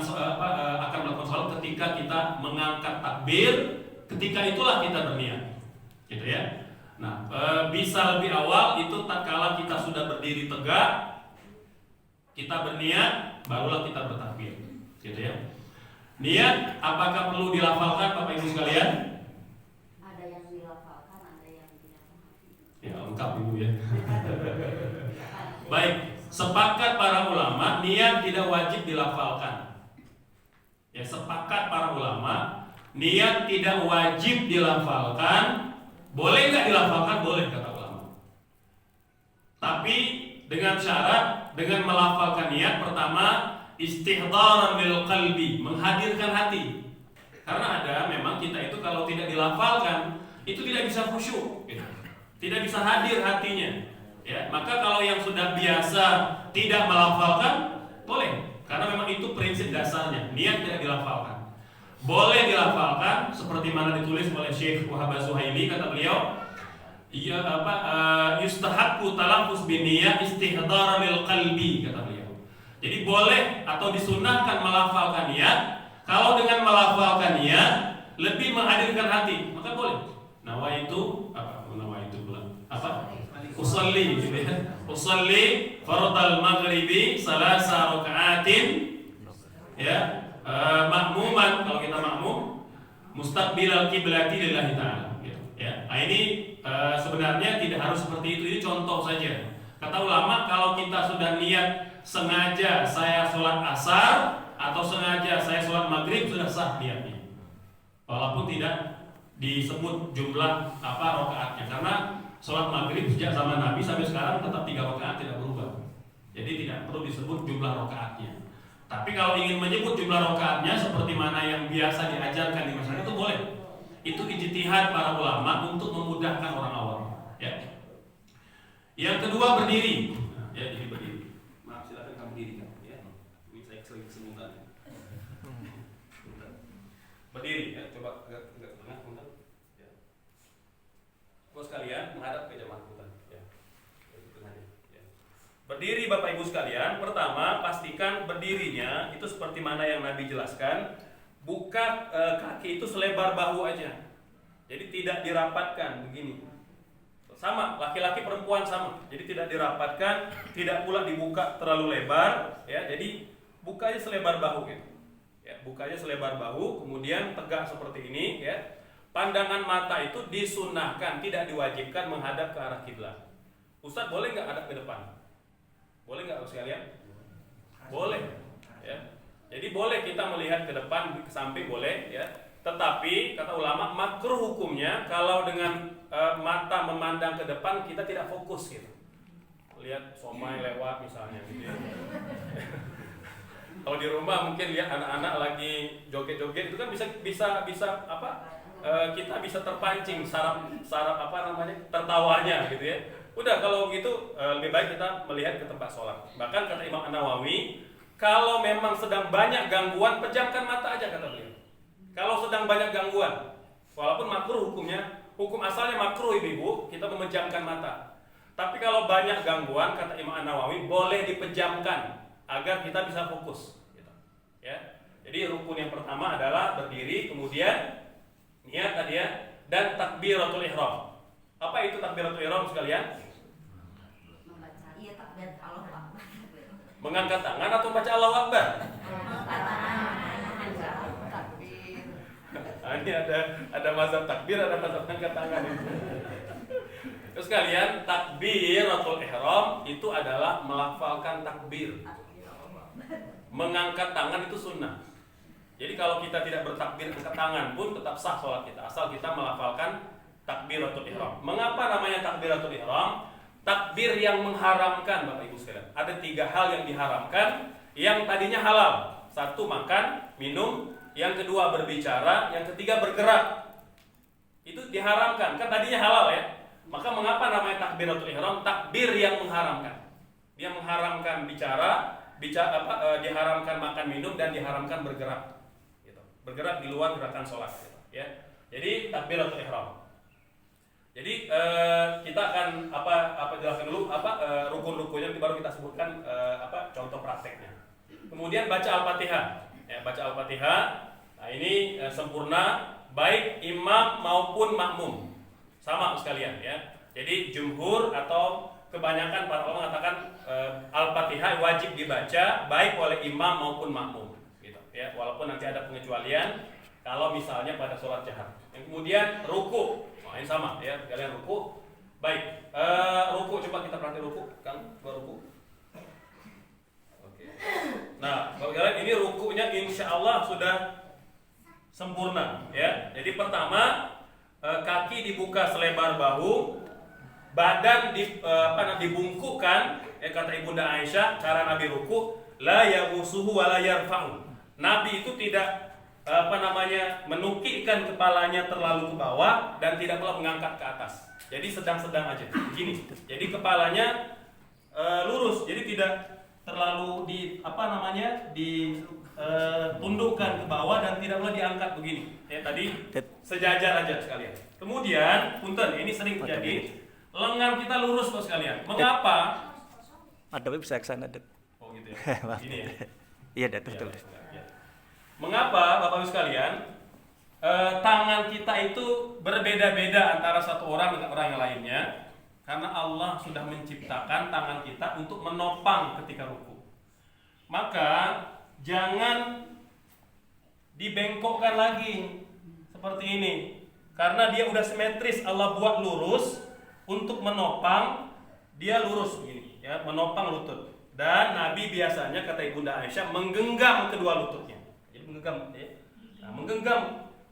melakukan sholat? Ketika kita mengangkat takbir, ketika itulah kita berniat, gitu ya. Nah, bisa lebih awal itu tatkala kita sudah berdiri tegak, kita berniat, barulah kita bertakbir, gitu ya. Niat apakah perlu dilafalkan, Bapak Ibu sekalian? Ada yang dilafalkan, ada yang tidak. Ya, lengkap Ibu ya. Baik. Sepakat para ulama, niat tidak wajib dilafalkan. Ya, sepakat para ulama, niat tidak wajib dilafalkan. Boleh nggak dilafalkan? Boleh, kata ulama. Tapi dengan syarat, dengan melafalkan niat, pertama istihdaran lil qalbi, menghadirkan hati. Karena ada memang kita itu kalau tidak dilafalkan, itu tidak bisa khusyuk, gitu. Tidak bisa hadir hatinya. Ya, maka kalau yang sudah biasa tidak melafalkan, boleh. Karena memang itu prinsip dasarnya, niat tidak dilafalkan. Boleh dilafalkan seperti mana ditulis oleh Syekh Wahab Az-Zuhaili, kata beliau, yustahabbu talaffuz bin niyah istihdaran lil qalbi, kata beliau. Jadi boleh atau disunahkan melafalkan niat. Kalau dengan melafalkan niat lebih menghadirkan hati, maka boleh. Nawaitu apa? Usalli, gitu ya. Usalli fardal maghribi salasa raka'atin, ya, makmuman, kalau kita makmum, mustaqbilal qiblati lillahi ta'ala, gitu ya. Nah, ini sebenarnya tidak harus seperti itu, ini contoh saja. Kata ulama, kalau kita sudah niat sengaja saya sholat asar atau sengaja saya sholat maghrib, sudah sah niatnya, walaupun tidak disebut jumlah rakaatnya, karena sholat maghrib sejak zaman Nabi sampai sekarang tetap 3 rakaat, tidak berubah. Jadi tidak perlu disebut jumlah rakaatnya. Tapi kalau ingin menyebut jumlah rakaatnya seperti mana yang biasa diajarkan di masyarakat, itu boleh. Itu ijtihad para ulama untuk memudahkan orang awam. Ya. Yang kedua, berdiri. Ya, jadi berdiri. Maaf, silakan kamu diri kan. Ya. Ini saya sering kesemutan. Berdiri. Ya, coba agak tengah, punten. Sekalian menghadap ke jemaah punten. Ya. Berdiri, Bapak Ibu sekalian. Pertama, pastikan berdirinya itu seperti mana yang Nabi jelaskan. Buka kaki itu selebar bahu aja. Jadi tidak dirapatkan begini. Sama, laki-laki perempuan sama. Jadi tidak dirapatkan, tidak pula dibuka terlalu lebar, ya. Jadi buka aja selebar bahu gitu. Ya, buka aja selebar bahu, kemudian tegak seperti ini, ya. Pandangan mata itu disunahkan, tidak diwajibkan menghadap ke arah kiblat. Ustaz, boleh nggak hadap ke depan? Boleh nggak sekalian? Boleh. Ya. Jadi boleh kita melihat ke depan, ke samping boleh, ya. Tetapi kata ulama, makruh hukumnya kalau dengan mata memandang ke depan kita tidak fokus gitu. Lihat somai lewat misalnya gitu ya. Kalau di rumah mungkin lihat anak-anak lagi joget-joget itu kan bisa apa? Kita bisa terpancing saraf tertawanya gitu ya. Udah, kalau gitu lebih baik kita melihat ke tempat sholat. Bahkan kata Imam An-Nawawi, kalau memang sedang banyak gangguan, pejamkan mata aja, kata beliau. Kalau sedang banyak gangguan, walaupun makruh hukumnya, hukum asalnya makruh ibu-ibu, kita memejamkan mata. Tapi kalau banyak gangguan, kata Imam An-Nawawi, boleh dipejamkan agar kita bisa fokus. Gitu. Ya. Jadi rukun yang pertama adalah berdiri, kemudian niat tadi ya, dan takbiratul ihram. Apa itu takbiratul ihram sekalian? Membaca, iya takbir Allah Akbar. Mengangkat tangan atau baca Allahu Akbar? Takbir. Nah, ini ada mazhab takbir, ada mazhab angkat tangan ini. Terus kalian takbiratul ihram itu adalah melafalkan takbir. Mengangkat tangan itu sunnah. Jadi kalau kita tidak bertakbir angkat tangan pun tetap sah sholat kita, asal kita melafalkan takbiratul ihram. Mengapa namanya takbiratul ihram? Takbir yang mengharamkan, Bapak Ibu sekalian. Ada 3 hal yang diharamkan, yang tadinya halal. 1, makan, minum. Yang kedua, berbicara. Yang ketiga, bergerak. Itu diharamkan, kan tadinya halal ya. Maka mengapa namanya takbiratul ihram? Takbir yang mengharamkan. Dia mengharamkan diharamkan makan minum dan diharamkan bergerak. Bergerak di luar gerakan sholat, ya. Jadi takbiratul ihram. Jadi kita akan jelaskan dulu rukun-rukunnya, baru kita sebutkan contoh prakteknya. Kemudian baca Al-Fatihah. Ya, baca Al-Fatihah. Nah, ini sempurna baik imam maupun makmum. Sama sekalian ya. Jadi jumhur atau kebanyakan para ulama mengatakan Al-Fatihah wajib dibaca baik oleh imam maupun makmum. Ya, walaupun nanti ada pengecualian kalau misalnya pada sholat jahar. Yang kemudian ruku, ini sama ya, kalian ruku. Baik, ruku coba kita perhatikan ruku, Kang, ruku. Oke. Nah, bagi kalian ini rukunya insya Allah sudah sempurna ya. Jadi pertama kaki dibuka selebar bahu, badan dibungkukkan. Kata Ibunda Aisyah, cara Nabi ruku, la yabusuhu wa la yarfa'u. Nabi itu tidak menukikkan kepalanya terlalu ke bawah dan tidak pula mengangkat ke atas. Jadi sedang-sedang aja, begini. Jadi kepalanya lurus, jadi tidak terlalu ditundukkan ke bawah dan tidak pula diangkat begini. Ya tadi sejajar aja sekalian. Kemudian, punten, ini sering terjadi, lengan kita lurus kok sekalian. Mengapa? Ada bisa ke sana, Det. Oh gitu ya. Ini ya. Iya, Det, betul. Ya. Mengapa Bapak Ibu sekalian tangan kita itu berbeda-beda antara satu orang dengan orang yang lainnya? Karena Allah sudah menciptakan tangan kita untuk menopang ketika ruku. Maka jangan dibengkokkan lagi seperti ini. Karena dia udah simetris, Allah buat lurus untuk menopang, dia lurus begini ya, menopang lutut. Dan Nabi biasanya kata Ibunda Aisyah menggenggam kedua lututnya. Menggenggam ya. Nah,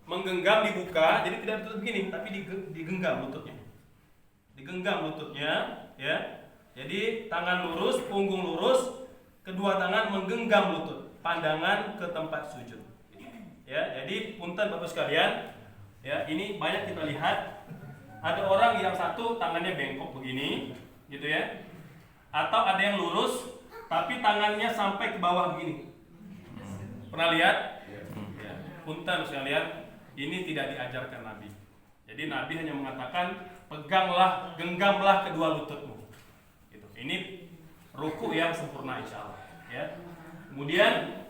menggenggam dibuka, jadi tidak tutup begini, tapi digenggam lututnya. Digenggam lututnya, ya. Jadi tangan lurus, punggung lurus, kedua tangan menggenggam lutut, pandangan ke tempat sujud. Ya, jadi punten Bapak sekalian, ya, ini banyak kita lihat ada orang yang satu tangannya bengkok begini, gitu ya. Atau ada yang lurus tapi tangannya sampai ke bawah begini. Pernah lihat? Ya. Punten sekalian, ini tidak diajarkan Nabi. Jadi Nabi hanya mengatakan peganglah, genggamlah kedua lututmu. Gitu. Ini ruku yang sempurna insya Allah. Ya. Kemudian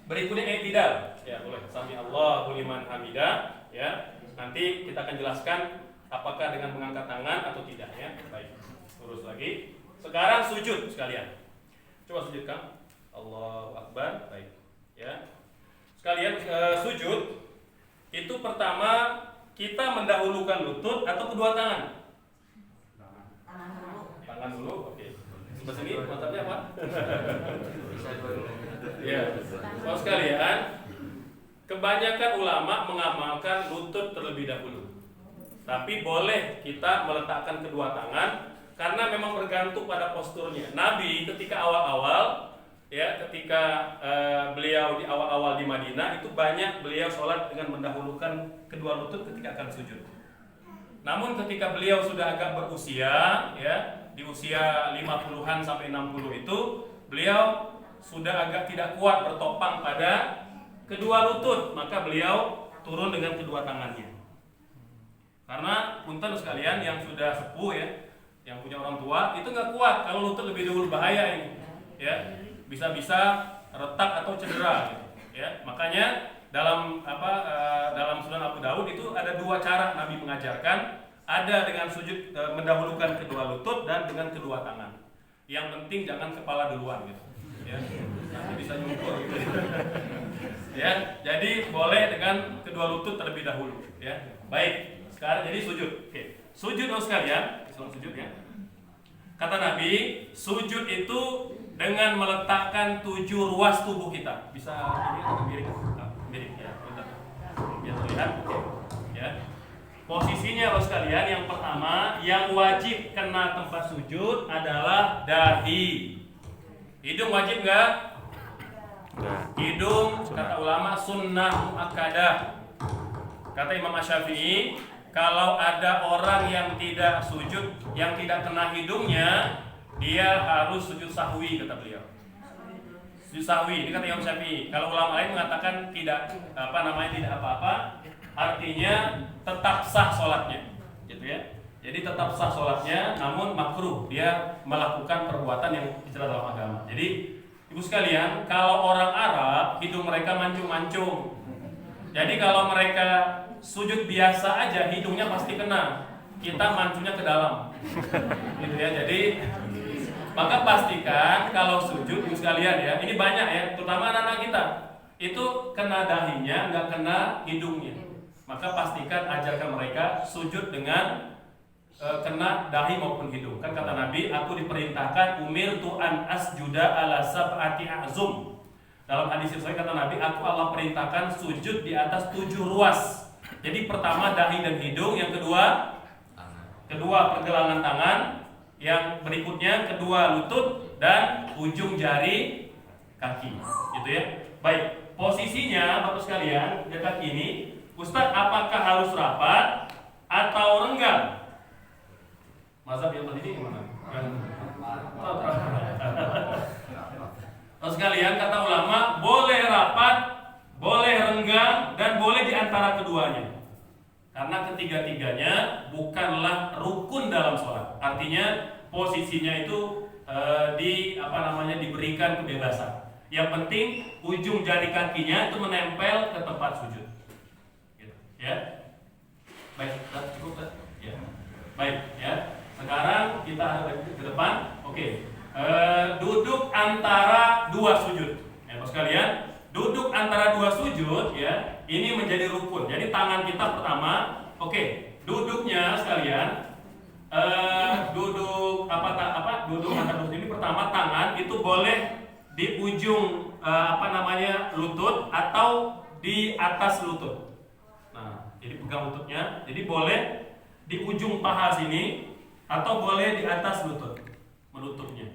berikutnya i'tidal. Ya boleh. Sami Allahu liman hamidah. Ya. Nanti kita akan jelaskan apakah dengan mengangkat tangan atau tidak. Ya. Baik. Terus lagi. Sekarang sujud sekalian. Coba sujud Kang. Allahu Akbar. Baik. Ya. Sekalian sujud itu pertama kita mendahulukan lutut atau kedua tangan? Tangan dulu. Oke. Sebelah sini mantapnya apa? Ya. Kalau sekalian, kebanyakan ulama mengamalkan lutut terlebih dahulu. Tapi boleh kita meletakkan kedua tangan karena memang bergantung pada posturnya. Nabi ketika awal-awal ya, ketika beliau di awal-awal di Madinah itu banyak beliau sholat dengan mendahulukan kedua lutut ketika akan sujud. Namun ketika beliau sudah agak berusia, ya, di usia 50-an sampai 60 itu, beliau sudah agak tidak kuat bertopang pada kedua lutut, maka beliau turun dengan kedua tangannya. Karena punten sekalian yang sudah sepuh ya, yang punya orang tua itu nggak kuat kalau lutut lebih dahulu, bahaya ini, ya bisa-bisa retak atau cedera, gitu, ya. Makanya dalam dalam Sunan Abu Daud itu ada dua cara Nabi mengajarkan, ada dengan sujud mendahulukan kedua lutut dan dengan kedua tangan. Yang penting jangan kepala duluan, gitu, ya. Nanti bisa nyungkur, gitu. Ya, jadi boleh dengan kedua lutut terlebih dahulu, ya. Baik, sekarang jadi sujud. Oke, sujud sekalian, sujud ya. Kata Nabi, sujud itu dengan meletakkan 7 ruas tubuh kita. Bisa ini atau miring ya, biar terlihat. Ya. Posisinya sekalian, yang pertama yang wajib kena tempat sujud adalah dahi. Hidung wajib nggak? Hidung kata ulama sunnah muakkadah. Kata Imam Asy-Syafi'i, kalau ada orang yang tidak sujud, yang tidak kena hidungnya, dia harus sujud sahwi, kata beliau. Sujud sahwi, ini kata Imam Syafi'i. Kalau ulama lain mengatakan tidak tidak apa-apa, artinya tetap sah sholatnya, gitu ya. Jadi tetap sah sholatnya, namun makruh dia melakukan perbuatan yang dicela dalam agama. Jadi ibu sekalian, kalau orang Arab hidung mereka mancung-mancung. Jadi kalau mereka sujud biasa aja hidungnya pasti kena. Kita mancungnya ke dalam. Gitu ya. Jadi maka pastikan kalau sujud ibu sekalian ya, ini banyak ya, terutama anak-anak kita. Itu kena dahinya, nggak kena hidungnya. Maka pastikan ajarkan mereka sujud dengan kena dahi maupun hidung. Kan kata Nabi, aku diperintahkan umirtu an asjuda ala sab'ati a'zum. Dalam hadis itu kata Nabi, aku Allah perintahkan sujud di atas 7 ruas. Jadi pertama dahi dan hidung, yang kedua pergelangan tangan, yang berikutnya kedua lutut dan ujung jari kaki. Gitu ya. Baik, posisinya Bapak sekalian, kaki ini, Ustaz, apakah harus rapat atau renggang? Mazhab yang tadi ini gimana? Terus sekalian, kata ulama, boleh rapat, boleh renggang, dan boleh di antara keduanya. Karena ketiga-tiganya bukanlah rukun dalam sholat. Artinya posisinya itu diberikan kebebasan. Yang penting ujung jari kakinya itu menempel ke tempat sujud. Gitu, ya. Baik, cukup ya. Baik, ya. Sekarang kita ada ke depan. Oke. Duduk antara dua sujud. Ya, Bapak sekalian, duduk antara dua sujud ya, ini menjadi rukun. Jadi tangan kita pertama, duduknya sekalian, duduk duduk antara dua ini pertama, tangan itu boleh di ujung lutut atau di atas lutut. Nah, jadi pegang lututnya, jadi boleh di ujung paha sini atau boleh di atas lutut, melututnya.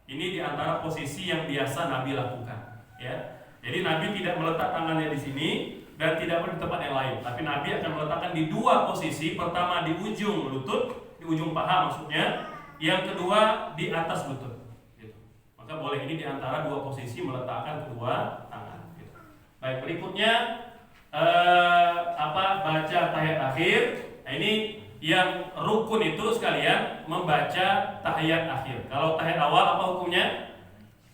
Ini di antara posisi yang biasa Nabi lakukan, ya. Jadi Nabi tidak meletak tangannya di sini dan tidak di tempat yang lain, tapi Nabi akan meletakkan di dua posisi. Pertama di ujung lutut, di ujung paha maksudnya. Yang kedua di atas lutut. Gitu. Maka boleh ini di antara dua posisi meletakkan kedua tangan. Gitu. Baik, berikutnya baca tahiyat akhir. Nah, ini yang rukun itu sekalian membaca tahiyat akhir. Kalau tahiyat awal apa hukumnya?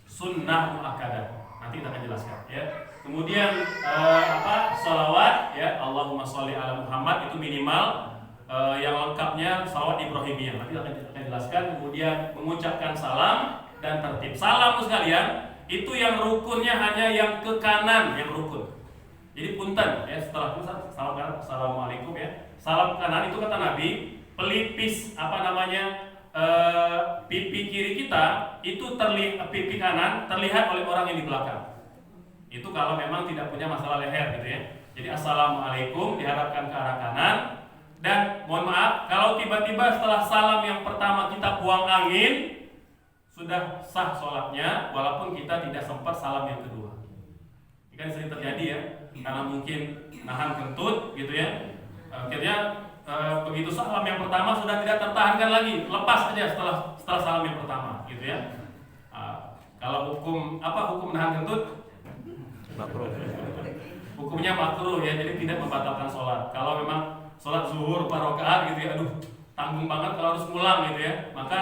Sunnah muakkadah. Nanti kita akan jelaskan ya. Kemudian sholawat ya, Allahumma sholli ala Muhammad itu minimal, yang lengkapnya sholawat Ibrahimiyah. Nanti akan jelaskan. Kemudian mengucapkan salam dan tertib. Salam sekalian itu yang rukunnya hanya yang ke kanan yang rukun. Jadi punten ya, setelah itu salam kanan, assalamualaikum ya. Salam kanan itu kata Nabi, pelipis pipi kiri kita itu pipi kanan terlihat oleh orang yang di belakang. Itu kalau memang tidak punya masalah leher gitu ya. Jadi assalamualaikum diharapkan ke arah kanan. Dan mohon maaf kalau tiba-tiba setelah salam yang pertama kita buang angin, sudah sah sholatnya walaupun kita tidak sempat salam yang kedua. Ini kan sering terjadi ya, karena mungkin nahan kentut gitu ya. Akhirnya begitu salam yang pertama sudah tidak tertahankan lagi, lepas aja setelah salam yang pertama gitu ya. Kalau hukum nahan kentut? Makruh. hukumnya makruh ya, jadi tidak membatalkan sholat. Kalau memang sholat zuhur 4 rakaat gitu ya, aduh tanggung banget kalau harus ngulang gitu ya, maka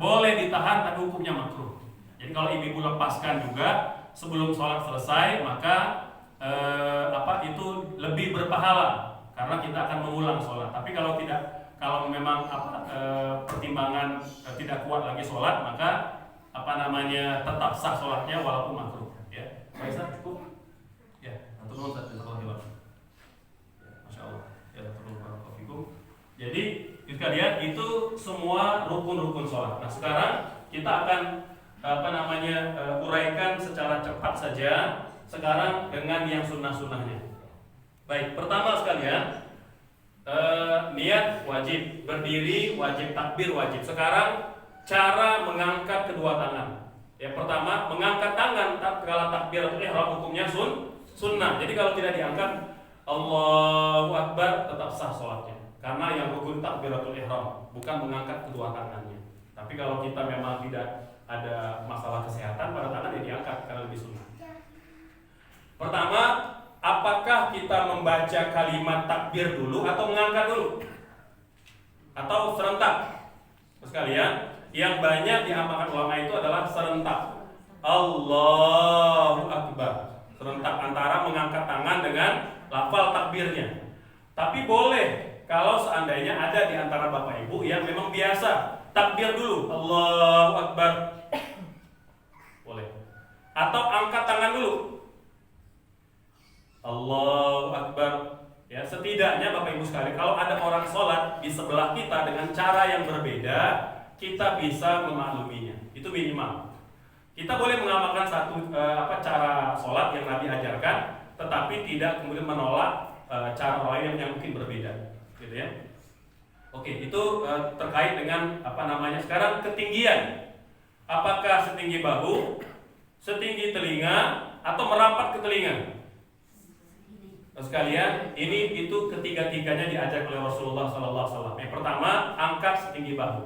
boleh ditahan tapi hukumnya makruh. Jadi kalau ibu lepaskan juga sebelum sholat selesai, maka itu lebih berpahala karena kita akan mengulang sholat. Tapi kalau tidak, kalau memang pertimbangan tidak kuat lagi sholat, maka tetap sah sholatnya walaupun makruh. Ya, baik Ustaz, cukup. Ya, atur nuhun Ustaz, jazakallahu khairan. Masya Allah. Ya, atur nuhun barakallahu fikum. Jadi sekalian itu semua rukun-rukun sholat. Nah sekarang kita akan uraikan secara cepat saja sekarang dengan yang sunnah-sunnahnya. Baik, pertama sekalian niat wajib, berdiri wajib, takbir wajib. Sekarang cara mengangkat kedua tangan. Yang pertama, mengangkat tangan tatkala takbiratul ihram hukumnya sunnah. Jadi kalau tidak diangkat Allahu Akbar tetap sah sholatnya. Karena yang rukun takbiratul ihram bukan mengangkat kedua tangannya. Tapi kalau kita memang tidak ada masalah kesehatan pada tangan, ya diangkat karena lebih sunnah. Pertama, apakah kita membaca kalimat takbir dulu atau mengangkat dulu? Atau serentak? Sekalian, yang banyak diamalkan ulama itu adalah serentak. Allahu Akbar. Serentak antara mengangkat tangan dengan lafal takbirnya. Tapi boleh kalau seandainya ada di antara bapak ibu yang memang biasa takbir dulu, Allahu Akbar, boleh. Atau angkat tangan dulu, Allahu Akbar. Ya, setidaknya bapak ibu sekalian, kalau ada orang sholat di sebelah kita dengan cara yang berbeda, kita bisa memakluminya. Itu minimal. Kita boleh mengamalkan satu cara sholat yang Nabi ajarkan, tetapi tidak kemudian menolak cara lain yang mungkin berbeda, gitu ya. Oke, itu terkait dengan sekarang ketinggian. Apakah setinggi bahu, setinggi telinga, atau merapat ke telinga? Sekalian, itu ketiga-tiganya diajar oleh Rasulullah SAW. Yang pertama, angkat setinggi bahu.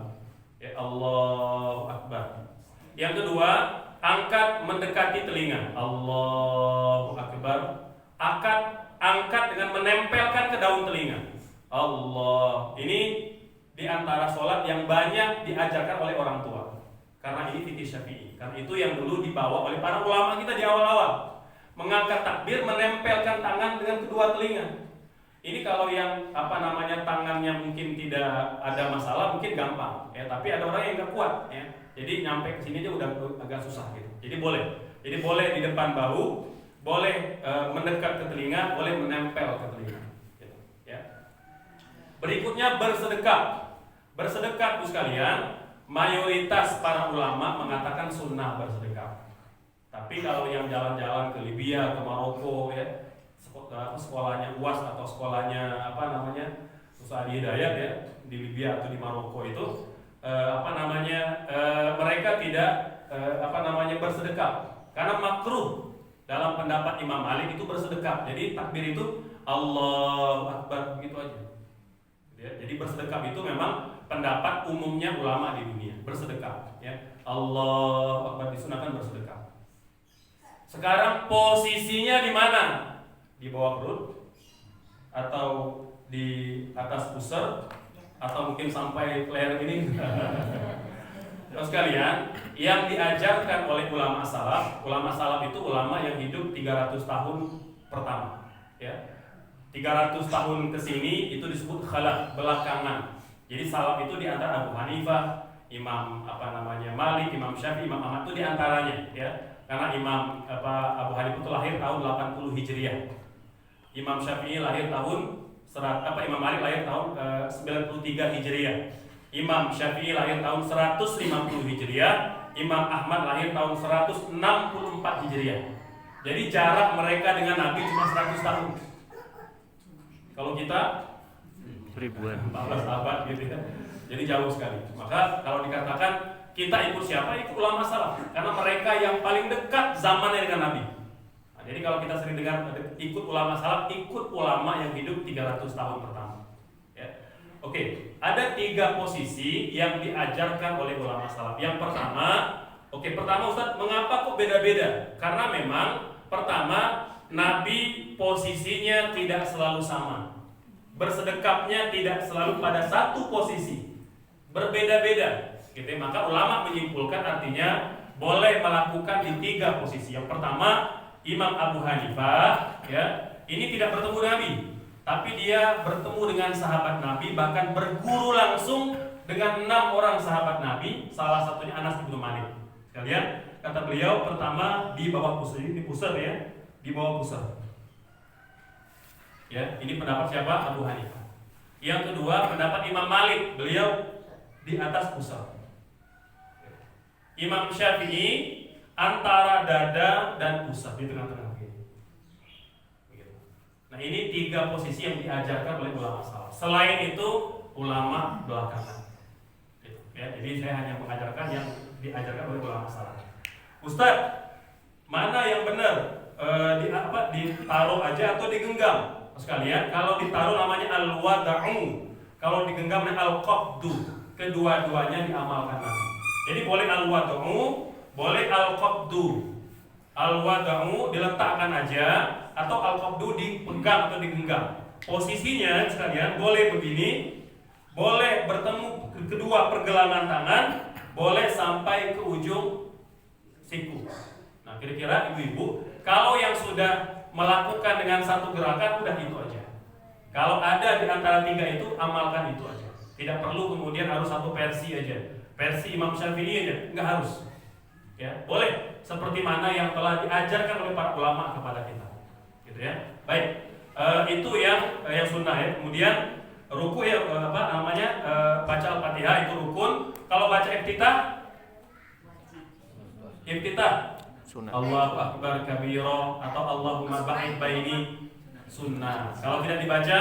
Ya, Allahu Akbar. Yang kedua, angkat mendekati telinga. Allahu Akbar. Angkat dengan menempelkan ke daun telinga. Allah. Ini diantara sholat yang banyak diajarkan oleh orang tua. Karena ini fikih Syafi'i. Karena itu yang dulu dibawa oleh para ulama kita di awal-awal. Mengangkat takbir, menempelkan tangan dengan kedua telinga. Ini kalau yang tangannya mungkin tidak ada masalah, mungkin gampang. Ya, tapi ada orang yang nggak kuat. Ya. Jadi nyampe ke sini aja udah agak susah gitu. Jadi boleh di depan bahu, boleh mendekat ke telinga, boleh menempel ke telinga. Gitu. Ya. Berikutnya bersedekah. Bersedekah Bu sekalian, mayoritas para ulama mengatakan sunnah bersedekah. Tapi kalau yang jalan-jalan ke Libya, ke Maroko ya, sekolahnya UAS atau sekolahnya Ustaz Hidayat ya di Libya atau di Maroko itu mereka tidak bersedekah karena makruh. Dalam pendapat Imam Malik itu bersedekah. Jadi takbir itu Allahu Akbar begitu aja. Ya, jadi bersedekah itu memang pendapat umumnya ulama di dunia, bersedekah ya. Allahu Akbar disunahkan bersedekah. Sekarang posisinya di mana? Di bawah perut atau di atas pusar atau mungkin sampai leher ini. Terus sekalian, yang diajarkan oleh ulama salaf itu ulama yang hidup 300 tahun pertama, ya. 300 tahun ke sini itu disebut khalaf, belakangan. Jadi salaf itu di antara Abu Hanifah, Imam Malik, Imam Syafi'i, Imam Ahmad itu di antaranya, ya. Karena Abu Hanifah itu lahir tahun 80 Hijriah. Imam Syafi'i lahir tahun Imam Malik lahir tahun 93 Hijriah. Imam Syafi'i lahir tahun 150 Hijriah. Imam Ahmad lahir tahun 164 Hijriah. Jadi jarak mereka dengan Nabi cuma 100 tahun. Kalau kita ribuan 14 abad gitu ya. Jadi jauh sekali. Maka kalau dikatakan kita ikut siapa? Ikut ulama salaf. Karena mereka yang paling dekat zamannya dengan Nabi. Nah, jadi kalau kita sering dengar ikut ulama salaf, ikut ulama yang hidup 300 tahun pertama. Ya. Oke, ada 3 posisi yang diajarkan oleh ulama salaf. Yang pertama, pertama Ustaz, mengapa kok beda-beda? Karena memang pertama Nabi posisinya tidak selalu sama. Bersedekapnya tidak selalu pada satu posisi. Berbeda-beda. Gitu ya. Maka ulama menyimpulkan artinya boleh melakukan di 3 posisi. Yang pertama, Imam Abu Hanifah ya, ini tidak bertemu Nabi, tapi dia bertemu dengan sahabat Nabi, bahkan berguru langsung dengan 6 orang sahabat Nabi, salah satunya Anas bin Malik. Sekalian, kata beliau, pertama di bawah pusar, ini pusar ya, di bawah pusar. Ya, ini pendapat siapa? Abu Hanifah. Yang kedua, pendapat Imam Malik, beliau di atas pusar. Imam Syafi'i antara dada dan pusat, di tengah-tengah. Nah, ini 3 posisi yang diajarkan oleh ulama salaf. Selain itu, ulama belakangan. Gitu, ya. Jadi saya hanya mengajarkan yang diajarkan oleh ulama salaf. Ustaz, mana yang benar? Ditaruh aja atau digenggam? Sekalian, kalau ditaruh namanya al-wada'u, kalau digenggam namanya al-qabdu. Kedua-duanya diamalkan Nabi. Jadi boleh al-wada'u, boleh al-qabdu. Al-wada'u diletakkan aja, atau al-qabdu dipegang atau digenggam. Posisinya sekalian boleh begini, boleh bertemu kedua pergelangan tangan, boleh sampai ke ujung siku. Nah, kira-kira ibu-ibu, kalau yang sudah melakukan dengan satu gerakan udah itu aja. Kalau ada di antara 3 itu, amalkan itu aja. Tidak perlu kemudian harus satu versi aja. Versi Imam Syafi'i aja, nggak harus. Ya, boleh seperti mana yang telah diajarkan oleh para ulama kepada kita. Gitu ya. Baik. Itu yang sunnah ya. Kemudian ruku ya, baca Al-Fatihah itu rukun. Kalau baca iftitah Sunnah. Allahu Akbar kabira atau Allahumma ba'id baini sunnah. Kalau tidak dibaca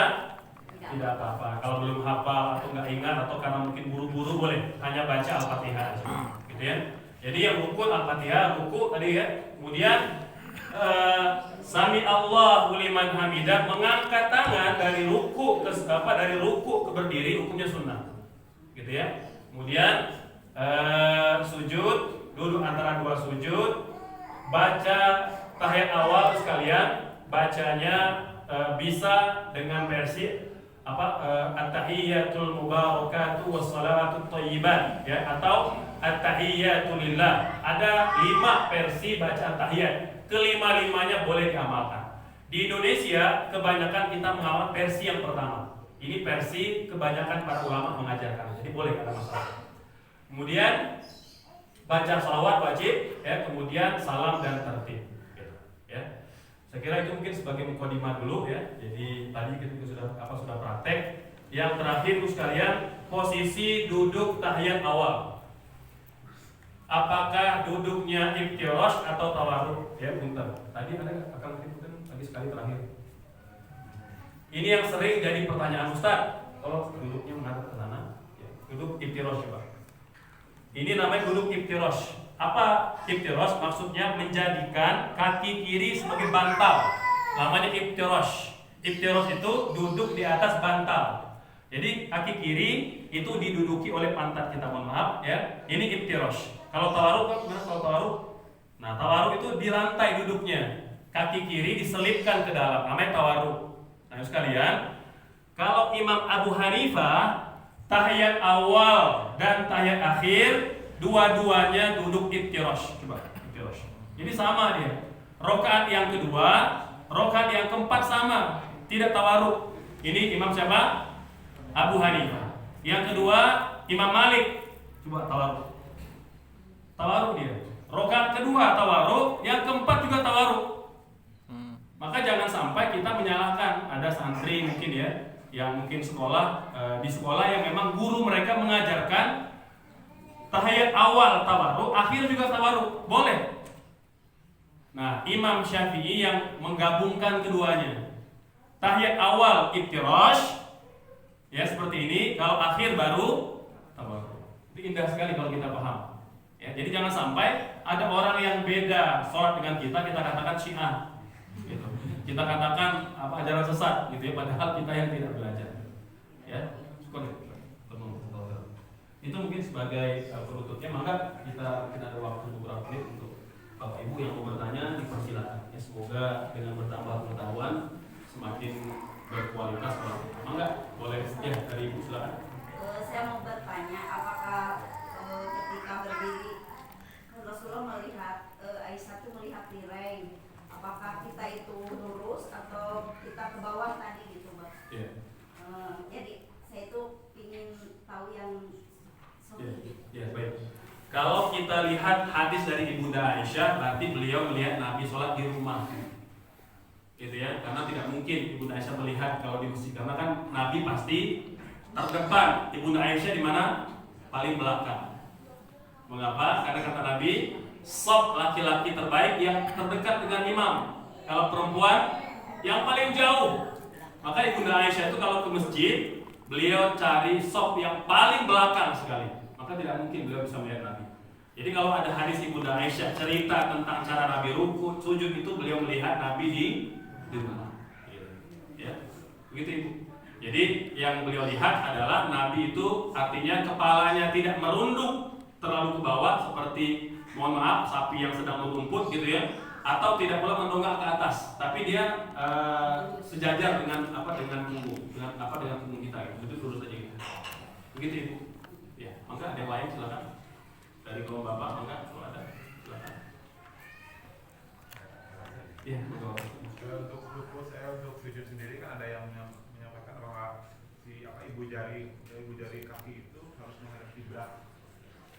tidak apa-apa. Kalau belum hafal atau nggak ingat atau karena mungkin buru-buru boleh hanya baca Al-Fatihah aja. Gitu ya. Jadi yang rukun Al-Fatihah, ruku tadi ya. Kemudian Sami Allahu liman hamidah, mengangkat tangan dari ruku ke berdiri, hukumnya sunnah. Gitu ya. Kemudian sujud, duduk antara 2 sujud, baca tahiyat awal sekalian, bacanya bisa dengan versi at-tahiyyatul mubarakatuh wassalatu thayyibat ya, atau at-tahiyyatu lillah. Ada 5 versi baca tahiyat. Kelima-limanya boleh diamalkan. Di Indonesia kebanyakan kita mengamalkan versi yang pertama. Ini versi kebanyakan para ulama mengajarkan. Jadi boleh, ada masalah. Kemudian baca salawat wajib ya, kemudian salam dan tertib gitu, ya. Saya kira itu mungkin sebagai mukadimah dulu ya. Jadi tadi kita sudah praktek. Yang terakhir Bu sekalian, posisi duduk tahiyat awal. Apakah duduknya iftirash atau tawarruk? Ya, bentar. Tadi ada akan mungkin lagi sekali terakhir. Ini yang sering jadi pertanyaan Ustaz. Kalau duduknya menghadap ke sana, ya, duduk iftirash coba. Ini namanya duduk iftirash. Apa iftirash? Maksudnya menjadikan kaki kiri sebagai bantal. Namanya iftirash. Iftirash itu duduk di atas bantal. Jadi kaki kiri itu diduduki oleh pantat kita, mohon maaf ya. Ini iftirash. Kalau tawarruk kan gimana kalau tawarruk? Nah, tawarruk itu di lantai duduknya. Kaki kiri diselipkan ke dalam, namanya tawarruk. Nah, sekalian, kalau Imam Abu Hanifah tahiyat awal dan tahiyat akhir dua-duanya duduk iftirash. Coba iftirash. Jadi sama dia. Rakaat yang kedua, rakaat yang keempat sama, tidak tawarruk. Ini Imam siapa? Abu Hanifah. Yang kedua Imam Malik. Coba tawarruk. Tawarruk dia. Rakaat kedua tawarruk, yang keempat juga tawarruk. Maka jangan sampai kita menyalahkan. Ada santri mungkin ya, yang mungkin sekolah di sekolah yang memang guru mereka mengajarkan tahiyat awal tawarruk, akhir juga tawarruk, boleh. Nah, Imam Syafi'i yang menggabungkan keduanya. Tahiyat awal iftirash, ya seperti ini. Kalau akhir baru tawarruk. Itu indah sekali kalau kita paham. Ya, jadi jangan sampai ada orang yang beda sholat dengan kita katakan Syiah, gitu. Kita katakan ajaran sesat, gitu ya. Padahal kita yang tidak belajar. Ya, syukur. Itu mungkin sebagai penutupnya. Maka kita ada waktu beberapa menit untuk Bapak Ibu yang mau bertanya dipersilakan. Ya, semoga dengan bertambah pengetahuan semakin berkualitas. Enggak, boleh ya dari Ibu silakan. Saya mau bertanya, apakah ketika berdiri Rasulullah melihat Aisyah itu melihat tirai, apakah kita itu lurus atau kita ke bawah tadi gitu, Pak? Iya. Jadi saya itu ingin tahu yang Ya, baik. Kalau kita lihat hadis dari Ibunda Aisyah, berarti beliau melihat Nabi sholat di rumah, gitu ya. Karena tidak mungkin Ibunda Aisyah melihat kalau di masjid, karena kan Nabi pasti terdepan. Ibunda Aisyah di mana? Paling belakang. Mengapa? Karena kata Nabi, sop laki-laki terbaik yang terdekat dengan imam. Kalau perempuan yang paling jauh. Maka Ibunda Aisyah itu kalau ke masjid, beliau cari sop yang paling belakang sekali. Maka tidak mungkin beliau bisa melihat Nabi. Jadi kalau ada hadis Ibunda Aisyah cerita tentang cara Nabi ruku, sujud, itu beliau melihat Nabi di rumah. Ya, begitu Ibu. Jadi yang beliau lihat adalah Nabi itu artinya kepalanya tidak merunduk terlalu ke bawah seperti, mohon maaf, sapi yang sedang merumput gitu ya, atau tidak pula mendongak ke atas, tapi dia sejajar dengan punggung, dengan punggung kita gitu. Itu lurus aja gitu. Begitu Ibu. Ya, maka ada yang lain silakan. Dari kaum bapak, maka kalau ada silakan. Ya, betul. Untuk ruku saya untuk sujud sendiri kan ada yang menyampaikan bahwa ibu jari kaki itu harus menghadap kiblat.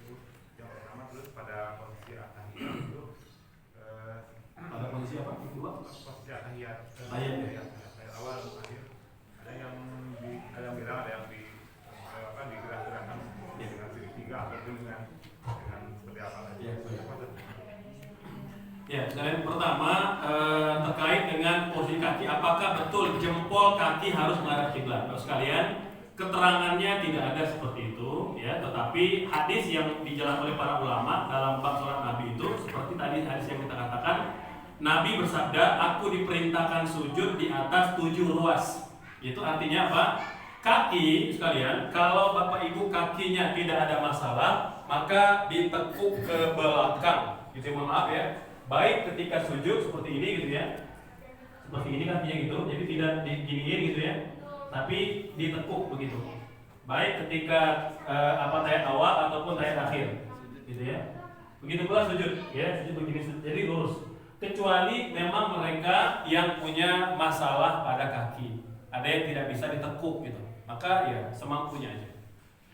Itu yang pertama. Terus pada posisi at-tahiyat itu Pada kondisi apa? Kedua? posisi at-tahiyat Ayat. ayat awal dan akhir ada yang bilang ada yang digerak-gerakkan dengan segitiga ataupun dengan seperti apa lagi. Ya, dan pertama terkait dengan posisi kaki, apakah betul jempol kaki harus menghadap kiblat? Bapak sekalian, keterangannya tidak ada seperti itu, ya. Tetapi hadis yang dijelaskan oleh para ulama dalam bab sholat Nabi itu seperti tadi hadis yang kita katakan, Nabi bersabda, aku diperintahkan sujud di atas 7 ruas. Itu artinya apa? Kaki sekalian, kalau Bapak Ibu kakinya tidak ada masalah, maka ditekuk ke belakang. Gitu, mohon maaf ya. Baik ketika sujud seperti ini gitu ya, seperti ini kakinya gitu, jadi tidak diginiin gitu ya, tapi ditekuk begitu. Baik ketika tahiyat awal ataupun tahiyat akhir, gitu ya. Begitu pula sujud, ya sujud begini, jadi lurus. Kecuali memang mereka yang punya masalah pada kaki, ada yang tidak bisa ditekuk gitu, maka ya semampunya aja,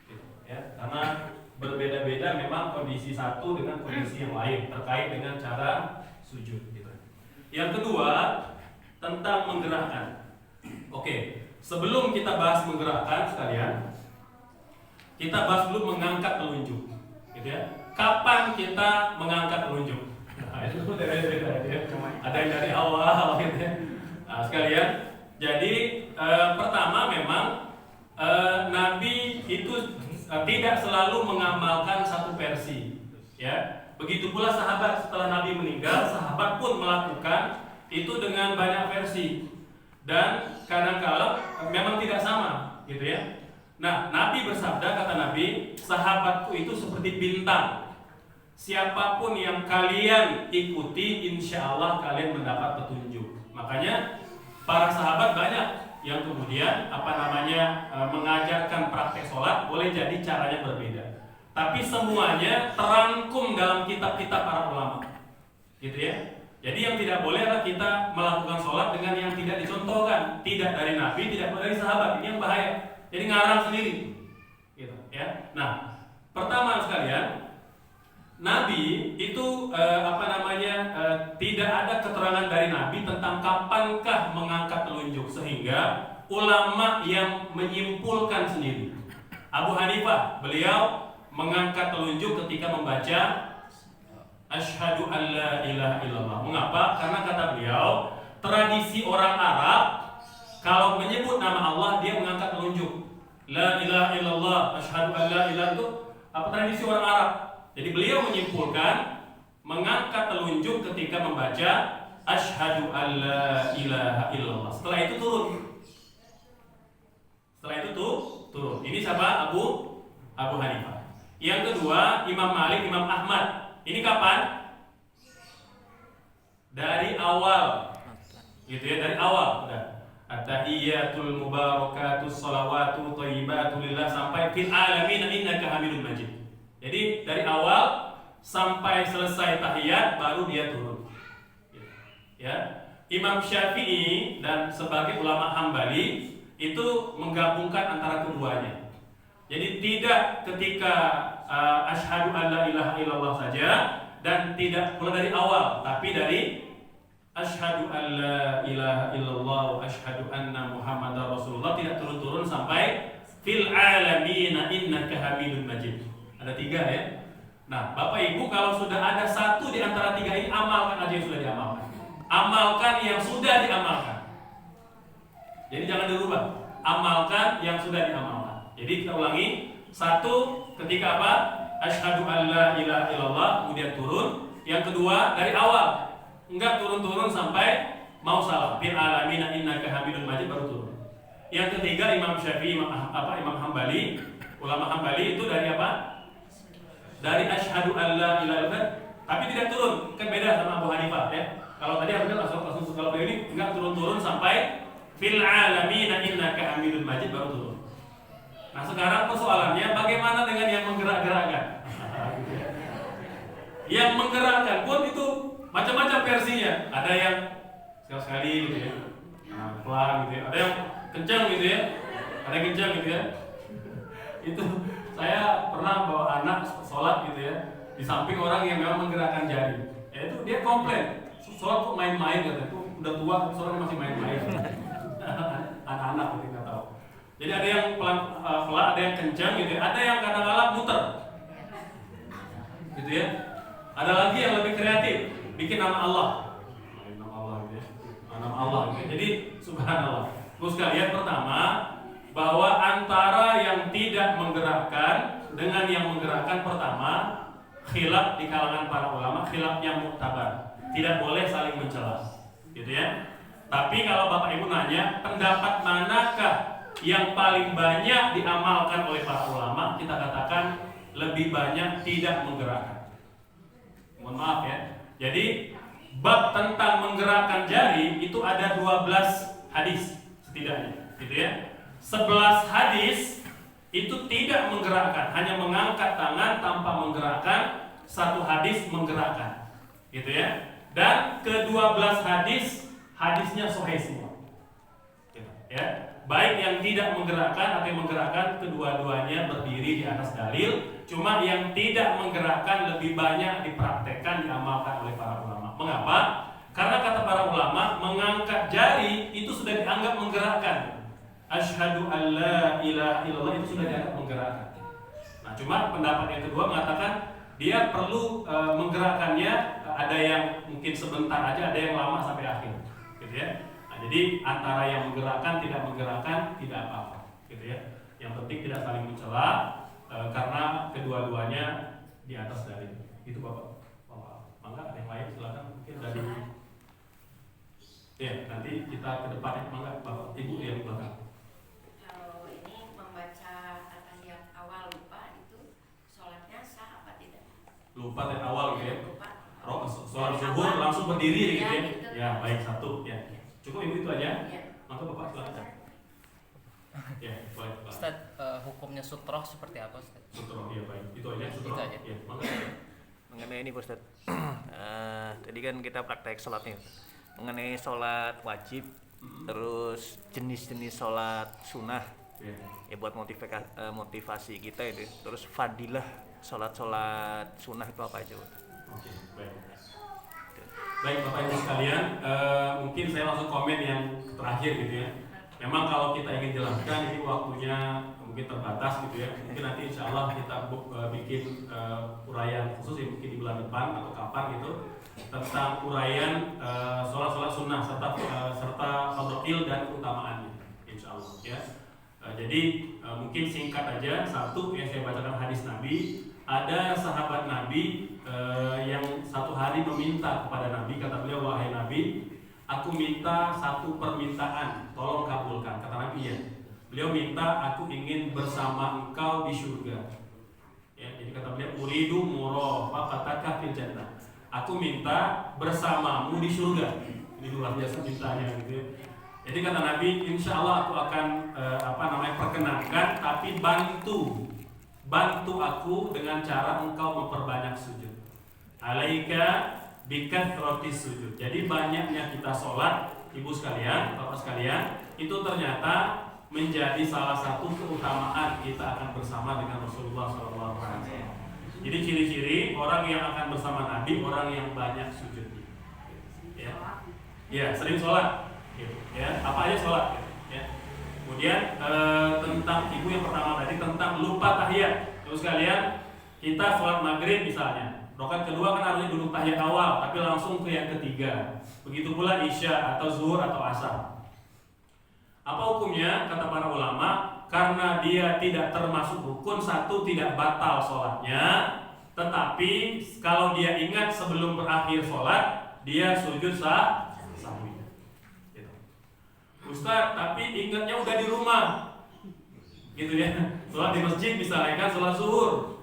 gitu, ya. Karena berbeda-beda memang kondisi satu dengan kondisi yang lain terkait dengan cara sujud gitu. Yang kedua, tentang menggerakkan. Oke, sebelum kita bahas menggerakkan sekalian, kita bahas dulu mengangkat telunjuk, gitu ya. Kapan kita mengangkat telunjuk? Nah, itu beda-beda ya. Ada yang dari awal gitu ya. Nah, sekalian, jadi pertama memang Nabi itu tidak selalu mengamalkan satu versi, ya. Begitu pula sahabat, setelah Nabi meninggal, sahabat pun melakukan itu dengan banyak versi dan kadang-kala memang tidak sama, gitu ya. Nah, Nabi bersabda, kata Nabi, sahabatku itu seperti bintang. Siapapun yang kalian ikuti, insya Allah kalian mendapat petunjuk. Makanya para sahabat banyak yang kemudian mengajarkan praktek sholat, boleh jadi caranya berbeda, tapi semuanya terangkum dalam kitab-kitab para ulama, gitu ya. Jadi yang tidak boleh adalah kita melakukan sholat dengan yang tidak dicontohkan, tidak dari Nabi, tidak dari sahabat. Ini yang bahaya. Jadi ngarang sendiri, gitu ya. Nah, pertama sekalian, Nabi itu tidak ada keterangan dari Nabi tentang kapankah mengangkat telunjuk, sehingga ulama yang menyimpulkan sendiri. Abu Hanifah, beliau mengangkat telunjuk ketika membaca Asyhadu an la ilaha illallah. Mengapa? Karena kata beliau, tradisi orang Arab kalau menyebut nama Allah dia mengangkat telunjuk. La ilaha illallah, asyhadu an la ilaha, itu tradisi orang Arab. Jadi beliau menyimpulkan mengangkat telunjuk ketika membaca Asyhadu an la ilaha illallah. Setelah itu turun. Turun. Ini siapa? Abu Hanifah. Yang kedua, Imam Malik, Imam Ahmad. Ini kapan? dari awal, gitu ya, dari awal udah. At-tahiyyatul mubarakatus shalawatu thayyibatu lillah sampai fil alamin innaka hamidum majid. Jadi dari awal sampai selesai tahiyat baru dia turun. Ya. Imam Syafi'i dan sebagai ulama Hambali itu menggabungkan antara keduanya. Jadi tidak ketika asyhadu an la ilaha illallah saja dan tidak mulai dari awal, tapi dari asyhadu an la ilaha illallah wa asyhadu anna muhammadar rasulullah, tidak turun-turun sampai fil alamin innaka hamidun majid. Ada 3 ya. Nah, Bapak Ibu kalau sudah ada satu di antara 3 ini, amalkan aja yang sudah diamalkan. Amalkan yang sudah diamalkan. Jadi jangan dirubah. Amalkan yang sudah diamalkan. Jadi kita ulangi. 1 ketika apa? Asyhadu an la ilaha illallah, kemudian turun. Yang kedua dari awal. Enggak turun-turun sampai mau salam. Fil alamin innaka hamidun majid baru turun. Yang ketiga Imam Syafi'i, Imam Hambali, ulama Hambali itu dari apa? Dari asyhadu an la ilaha illallah, tapi tidak turun. Kan beda sama Abu Hanifah ya. Kalau tadi Abdul langsung kalau ini enggak turun-turun sampai fil alamin innaka hamidun majid baru turun. Nah, sekarang persoalannya bagaimana dengan yang menggerak-gerakkan? Yang menggerakkan pun itu macam-macam versinya. Ada yang sekali-sekali gitu ya, pelan gitu ya. Ada yang kencang gitu ya. Ada yang kencang gitu ya. Itu saya pernah bawa anak sholat gitu ya, di samping orang yang memang menggerakkan jari. Ya itu dia komplain, sholat kok main-main gitu. Itu udah tua, sholatnya masih main-main. Anak-anak gitu nggak tahu. Jadi ada yang pelan, ada yang kencang gitu ya. Ada yang kadang-kadang muter, gitu ya. Ada lagi yang lebih kreatif, bikin nama Allah. Nama Allah gitu ya. Nama Allah gitu ya. Jadi subhanallah. Terus kalian pertama, bahwa antara yang tidak menggerakkan dengan yang menggerakkan, pertama khilaf di kalangan para ulama, khilafnya muktabar, tidak boleh saling mencela, gitu ya. Tapi kalau Bapak Ibu nanya pendapat manakah yang paling banyak diamalkan oleh para ulama, kita katakan lebih banyak tidak menggerakkan. Mohon maaf ya. Jadi bab tentang menggerakkan jari itu ada 12 hadis setidaknya, gitu ya. 11 hadis itu tidak menggerakkan, hanya mengangkat tangan tanpa menggerakkan. 1 hadis menggerakkan, gitu ya. Dan ke-12 hadisnya sahih semua, gitu, ya. Baik yang tidak menggerakkan atau yang menggerakkan, kedua-duanya berdiri di atas dalil. Cuma yang tidak menggerakkan lebih banyak dipraktekkan, diamalkan oleh para ulama. Mengapa? Karena kata para ulama, mengangkat jari itu sudah dianggap menggerakkan. Asyhadu an la ilaha illallah itu sudah dianggap menggerakkan. Nah, cuma pendapat yang kedua mengatakan dia perlu menggerakkannya, ada yang mungkin sebentar aja, ada yang lama sampai akhir, gitu ya. Nah, jadi antara yang menggerakkan tidak menggerakkan tidak apa-apa, gitu ya. Yang penting tidak saling mencela, karena kedua-duanya di atas dalil. Itu Bapak. Mangga ada yang lain silakan, mungkin dari ya nanti kita ke depan. Mangga Bapak Ibu yang di belakang. Lupa dari awal gitu ya. Sholat zuhur langsung berdiri gitu ya. Ya, baik, 1 ya. Cukup Ibu itu aja. Maka Bapak silakan. Ya, boleh. Ustaz, hukumnya sutroh seperti apa, Ustaz? Sutroh ya, baik. Itu aja sutroh. Itu aja. Ya, maka Mengenai ini Ustaz. Tadi kan kita praktek sholatnya. Mengenai sholat wajib, terus jenis-jenis sholat sunnah. Ya buat motivasi kita itu. Terus fadilah sholat sunnah itu apa aja? Oke, baik. Baik Bapak Ibu sekalian, mungkin saya langsung komen yang terakhir gitu ya. Memang kalau kita ingin jelaskan ini waktunya mungkin terbatas gitu ya. Mungkin nanti insya Allah kita bikin uraian khusus ya, mungkin di bulan depan atau kapan gitu, tentang uraian sholat sunnah serta fadhil dan keutamaannya, insya Allah ya. Jadi mungkin singkat aja, 1 yang saya bacakan hadis Nabi. Ada sahabat Nabi yang satu hari meminta kepada Nabi, kata beliau, wahai Nabi, aku minta 1 permintaan, tolong kabulkan. Kata Nabi ya. Beliau minta, aku ingin bersama engkau di surga. Ya, jadi kata beliau, uridu murafaqataka fil jannah. aku minta bersamamu di surga. Ini luar biasa cintanya gitu ya. Jadi kata Nabi, insya Allah aku akan perkenankan, tapi bantu aku dengan cara engkau memperbanyak sujud. Alaika bikathrotis sujud. Jadi banyaknya kita sholat, ibu sekalian, bapak sekalian, itu ternyata menjadi salah satu keutamaan kita akan bersama dengan Rasulullah SAW. Jadi ciri-ciri orang yang akan bersama Nabi, orang yang banyak sujud. Ya, sering sholat. Ya, apa aja sholat. Ya. Kemudian tentang ibu yang pertama tadi tentang lupa tahiyat. Terus kalian kita sholat maghrib misalnya, rakaat kedua kan harusnya duduk tahiyat awal, tapi langsung ke yang ketiga. Begitu pula isya atau zuhur atau asar. Apa hukumnya? Kata para ulama, karena dia tidak termasuk rukun, satu tidak batal sholatnya, tetapi kalau dia ingat sebelum berakhir sholat, dia sujud sahwi. Gitu. Ustaz, tapi ingatnya udah di rumah, gitu ya. Sholat di masjid misalnya kan, sholat zuhur.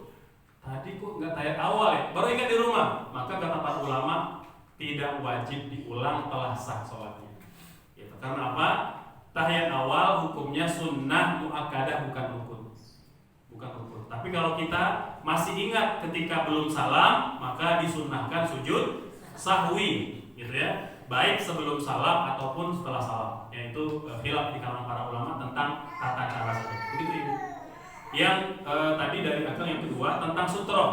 Tadi kok nggak tahiyat awal ya, baru ingat di rumah. Maka kata para ulama, tidak wajib diulang, telah sah sholatnya. Gitu. Karena apa? Tahiyat awal hukumnya sunnah muakkadah, bukan rukun. Tapi kalau kita masih ingat ketika belum salam, maka disunnahkan sujud sahwi, gitu ya. Baik sebelum salam ataupun setelah salam. Yaitu khilaf di kalangan para ulama tentang tata cara salat. Begitu Ibu. Yang tadi dari Akang yang kedua tentang sutro.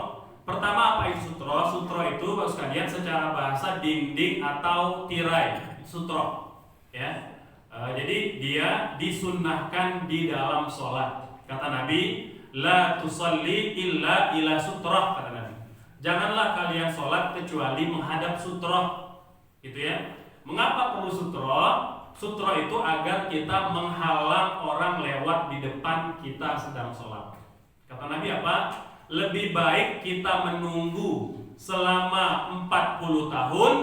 Pertama, apa itu sutro? Sutro itu Bapak sekalian secara bahasa dinding atau tirai. Sutro. Ya. Jadi dia disunnahkan di dalam sholat. Kata Nabi, la tusalli illa ila sutroh, kata Nabi. Janganlah kalian sholat kecuali menghadap sutroh, gitu ya. Mengapa perlu sutroh? Sutroh itu agar kita menghalang orang lewat di depan kita sedang sholat. Kata Nabi apa? Lebih baik kita menunggu selama 40 tahun,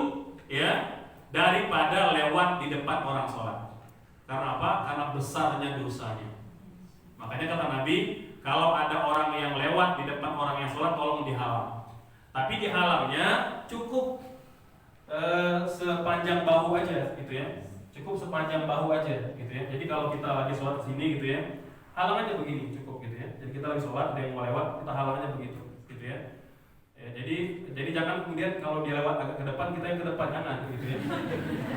ya, daripada lewat di depan orang sholat. Karena apa? Karena besarnya dosanya. Makanya kata Nabi, kalau ada orang yang lewat di depan orang yang sholat, tolong dihalang. Tapi dihalangnya cukup sepanjang bahu aja, gitu ya. Cukup sepanjang bahu aja, gitu ya. Jadi kalau kita lagi sholat di sini, gitu ya, halang aja begini, cukup, gitu ya. Jadi kita lagi sholat, ada yang mau lewat, kita halang aja begitu, gitu ya. Jadi jangan kemudian kalau dia lewat agak ke depan, kita yang ke depan, jangan, gitu ya.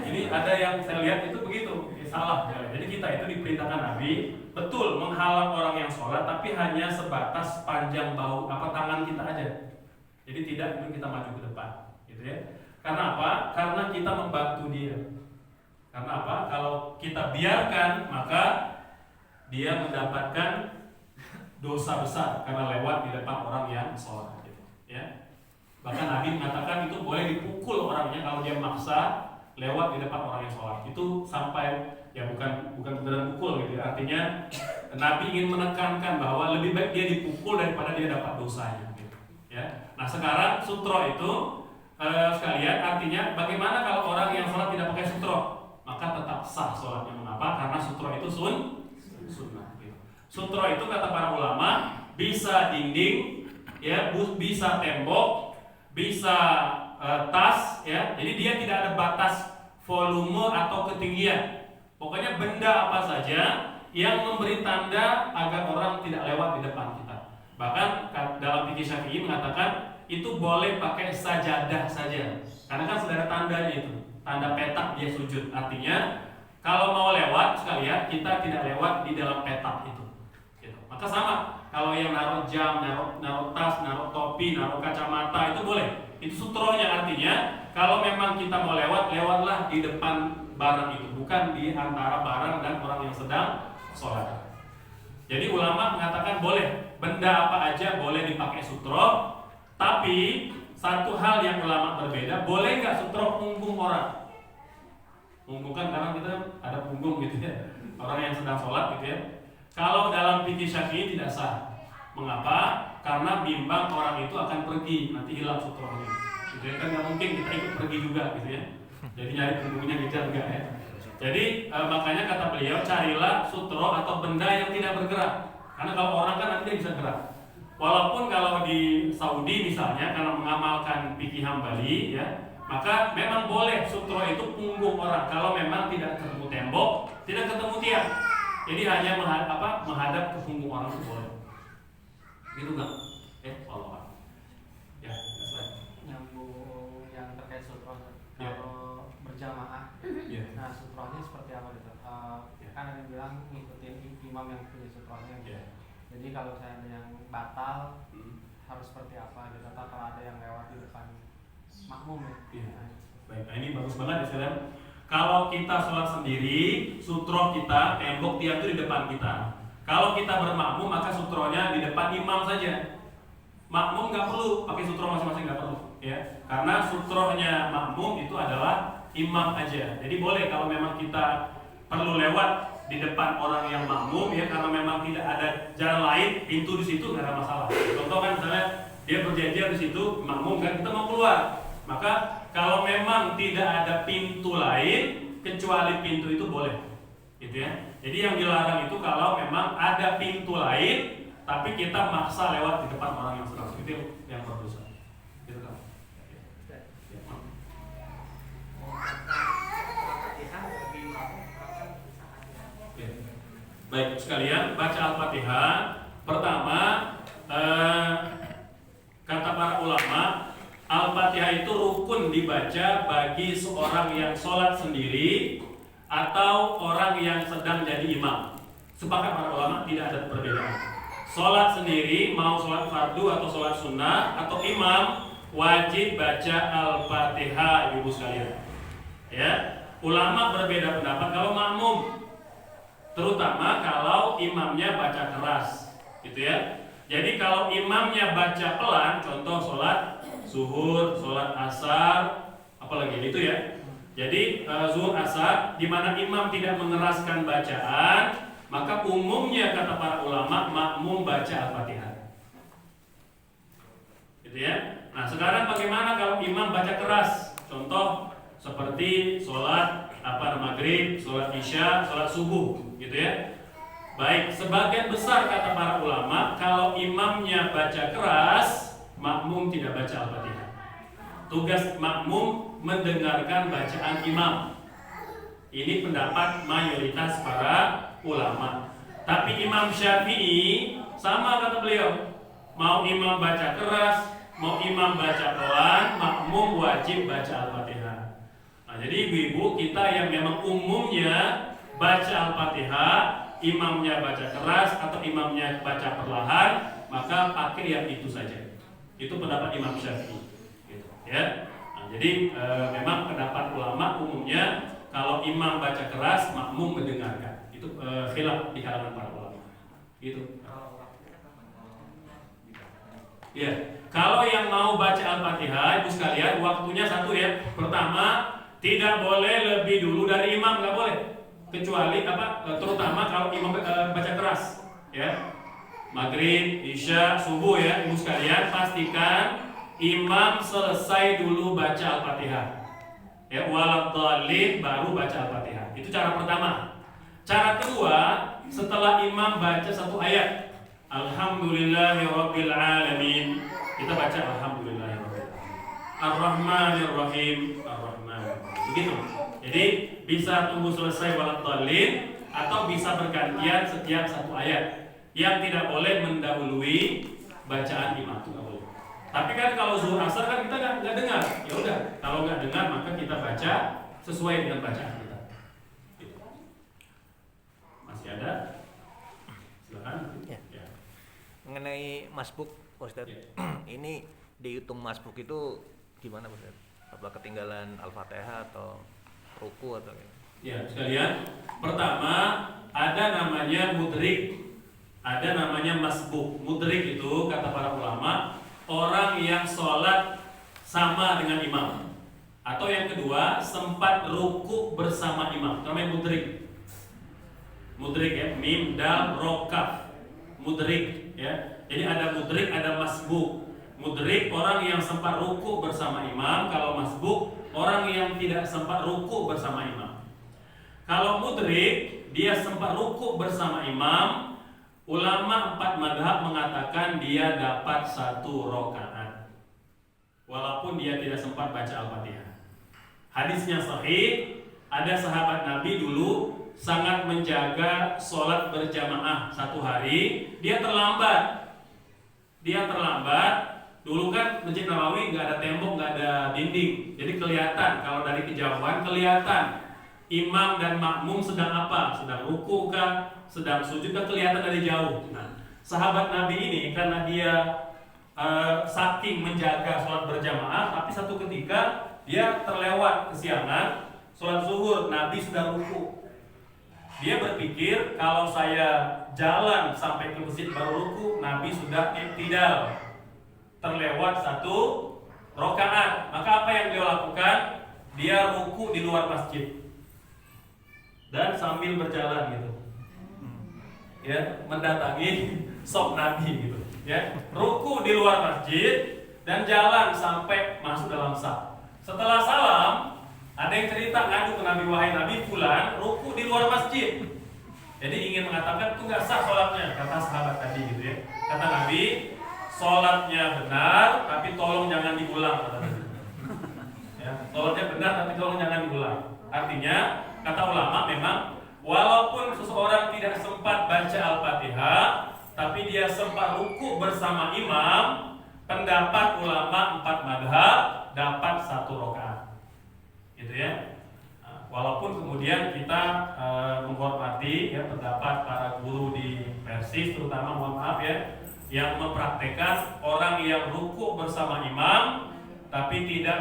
Ini ada yang saya lihat itu begitu, salah. Ya. Jadi kita itu diperintahkan Nabi betul menghalang orang yang sholat, tapi hanya sebatas panjang bahu tangan kita aja. Jadi tidak kita maju ke depan, gitu ya. Karena apa? Karena kita membantu dia. Karena apa? Kalau kita biarkan, maka dia mendapatkan dosa besar karena lewat di depan orang yang sholat. Ya. Bahkan Nabi mengatakan itu boleh dipukul orangnya kalau dia maksa lewat di depan orang yang sholat. Itu sampai ya bukan beneran pukul gitu. Artinya Nabi ingin menekankan bahwa lebih baik dia dipukul daripada dia dapat dosanya. Gitu. Ya. Nah sekarang sutro itu sekalian artinya bagaimana kalau orang yang sholat tidak pakai sutro? Maka tetap sah sholatnya. Mengapa? Karena sutro itu sunnah. Gitu. Sutro itu kata para ulama bisa dinding, ya, bisa tembok, bisa tas, ya. Jadi dia tidak ada batas volume atau ketinggian. Pokoknya benda apa saja yang memberi tanda agar orang tidak lewat di depan kita. Bahkan dalam fikih Syafi'i mengatakan itu boleh pakai sajadah saja. Karena kan sudah ada tandanya itu, tanda petak dia sujud. Artinya kalau mau lewat sekalian kita tidak lewat di dalam petak itu. Gitu. Maka sama. Kalau yang naruh jam, naruh tas, naruh topi, naruh kacamata itu boleh. Itu sutronya artinya kalau memang kita mau lewat, lewatlah di depan barang itu, bukan di antara barang dan orang yang sedang sholat. Jadi ulama mengatakan boleh, benda apa aja boleh dipakai sutro. Tapi satu hal yang ulama berbeda, boleh nggak sutro punggung orang? Punggung kan karena kita ada punggung gitu ya, orang yang sedang sholat gitu ya. Kalau dalam fikih Syafi'i tidak sah. Mengapa? Karena bimbang orang itu akan pergi, nanti hilang sutronya. Gitu ya, kan nggak mungkin kita ikut pergi juga gitu ya. Jadi nyari punggungnya ngejar enggak ya. Jadi makanya kata beliau carilah sutro atau benda yang tidak bergerak. Karena kalau orang kan nanti dia bisa gerak. Walaupun kalau di Saudi misalnya kalau mengamalkan fikih Hambali ya, maka memang boleh sutro itu punggung orang kalau memang tidak ketemu tembok, tidak ketemu tiang. Jadi hanya menghadap ke punggung orang itu boleh. Gitu kan? Allah. Ya, Nyambung yang terkait sutro. Ya. Kalau berjamaah, Ya. nah sutronya seperti apa gitu? Ya. Kan ada yang bilang ngikutin imam yang punya sutronya. Gitu. Ya. Jadi kalau saya ada yang batal, Hmm. harus seperti apa gitu? Atau kalau ada yang lewat di depan makmum ya? Iya. Nah, Baik, nah ini bagus banget ya saudara. Kalau kita sholat sendiri, sutro kita, tembok tiang itu di depan kita. Kalau kita bermakmum, maka sutronya di depan imam saja. Makmum nggak perlu pakai sutro masing-masing, nggak perlu, ya. Karena sutronya makmum itu adalah imam aja. Jadi boleh kalau memang kita perlu lewat di depan orang yang makmum, ya, karena memang tidak ada jalan lain, pintu di situ nggak ada masalah. Contoh kan misalnya dia berjajar di situ, makmum kan kita mau keluar, maka kalau memang tidak ada pintu lain kecuali pintu itu boleh, gitu ya. Jadi yang dilarang itu kalau memang ada pintu lain, tapi kita maksa lewat di depan orang yang sedang, itu yang berdosa. Gitu kan? Ya, maaf. Ya. Baik sekalian, baca Al-Fatihah. Pertama, kata para ulama, Al-Fatihah itu rukun dibaca bagi seorang yang sholat sendiri atau orang yang sedang jadi imam. Sepakat para ulama, tidak ada perbedaan. Sholat sendiri, mau sholat fardu atau sholat sunnah atau imam, wajib baca Al-Fatihah, ibu sekalian. Ya, ulama berbeda pendapat kalau makmum, terutama kalau imamnya baca keras, gitu ya. Jadi kalau imamnya baca pelan, contoh sholat zuhur, sholat asar, apalagi itu ya. Jadi zuhur asar, di mana imam tidak mengeraskan bacaan, maka umumnya kata para ulama makmum baca Al-Fatihah. Gitu ya. Nah sekarang bagaimana kalau imam baca keras? Contoh seperti sholat maghrib, sholat isya, sholat subuh, gitu ya. Baik, sebagian besar kata para ulama kalau imamnya baca keras, makmum tidak baca Al-Fatihah. Tugas makmum mendengarkan bacaan imam. Ini pendapat mayoritas para ulama. Tapi Imam Syafi'i sama kata beliau, mau imam baca keras, mau imam baca pelan, makmum wajib baca Al-Fatihah. Nah, jadi ibu-ibu kita yang memang umumnya baca Al-Fatihah, imamnya baca keras atau imamnya baca perlahan, maka pakai yang itu saja. Itu pendapat Imam Syafi'i, gitu, ya. Nah, jadi memang pendapat ulama umumnya kalau imam baca keras, makmum mendengarkan. Itu khilaf di kalangan para ulama. Gitu. Ya, kalau yang mau baca Al-Fatihah, ibu sekalian, waktunya satu ya. Pertama, tidak boleh lebih dulu dari imam, nggak boleh. Kecuali terutama kalau imam baca keras, ya. Maghrib, isya, subuh ya, ibu sekalian, pastikan imam selesai dulu baca Al-Fatihah. Ya, waladhdallin baru baca Al-Fatihah. Itu cara pertama. Cara kedua, setelah imam baca satu ayat, Alhamdulillahirabbil alamin, kita baca Alhamdulillahirabbil alamin. Ar-Rahmanir-Rahim, Ar-Rahman. Begitu. Jadi bisa tunggu selesai waladhdallin atau bisa bergantian setiap satu ayat. Yang tidak boleh mendahului bacaan imam, itu nggak boleh. Tapi kan kalau zuhur asar kan kita nggak dengar, ya udah. Kalau nggak dengar maka kita baca sesuai dengan bacaan kita. Gitu. Masih ada? Silakan. Ya. Ya. Mengenai masbuk, Ustaz, Ya. ini dihitung masbuk itu gimana, Ustaz? Apa ketinggalan Al-Fatihah atau ruku atau gitu? Ya, sekalian. Pertama, ada namanya mudrik, ada namanya masbuk. Mudrik itu kata para ulama, orang yang sholat sama dengan imam. Atau yang kedua, sempat ruku bersama imam. Namanya mudrik. Mudrik ya, mim, dal, ro, kaf. Mudrik ya. Jadi ada mudrik, ada masbuk. Mudrik orang yang sempat ruku bersama imam. Kalau masbuk orang yang tidak sempat ruku bersama imam. Kalau mudrik dia sempat ruku bersama imam, Ulama 4 madhab mengatakan dia dapat 1 rakaat walaupun dia tidak sempat baca Al-Fatihah. Hadisnya sahih, ada sahabat Nabi dulu sangat menjaga sholat berjamaah 1 hari, dia terlambat. Dulu kan Masjid Nabawi nggak ada tembok, nggak ada dinding, jadi kelihatan, kalau dari kejauhan kelihatan imam dan makmum sedang apa, sedang ruku kah, sedang sujud kah, kelihatan dari jauh. Nah, sahabat Nabi ini karena dia saking menjaga sholat berjamaah, tapi satu ketika dia terlewat kesiangan sholat zuhur, Nabi sudah ruku. Dia berpikir kalau saya jalan sampai ke masjid baru ruku, Nabi sudah i'tidal, terlewat 1 rakaat. Maka apa yang dia lakukan? Dia ruku di luar masjid dan sambil berjalan gitu, ya, mendatangi sop Nabi gitu, ya, ruku di luar masjid dan jalan sampai masuk dalam saf. Setelah salam, ada yang cerita ngadu ke Nabi, wahai Nabi, fulan ruku di luar masjid. Jadi ingin mengatakan itu nggak sah sholatnya, kata sahabat tadi gitu ya. Kata Nabi, sholatnya benar, tapi tolong jangan diulang, kata Nabi. Ya, sholatnya benar, tapi tolong jangan diulang. Artinya, kata ulama memang walaupun seseorang tidak sempat baca Al-Fatihah, tapi dia sempat ruku bersama imam, pendapat ulama 4 madhab dapat 1 rakaat. Gitu ya. Walaupun kemudian kita menghormati ya pendapat para guru di Persis, terutama mohon maaf ya, yang mempraktekkan orang yang ruku bersama imam tapi tidak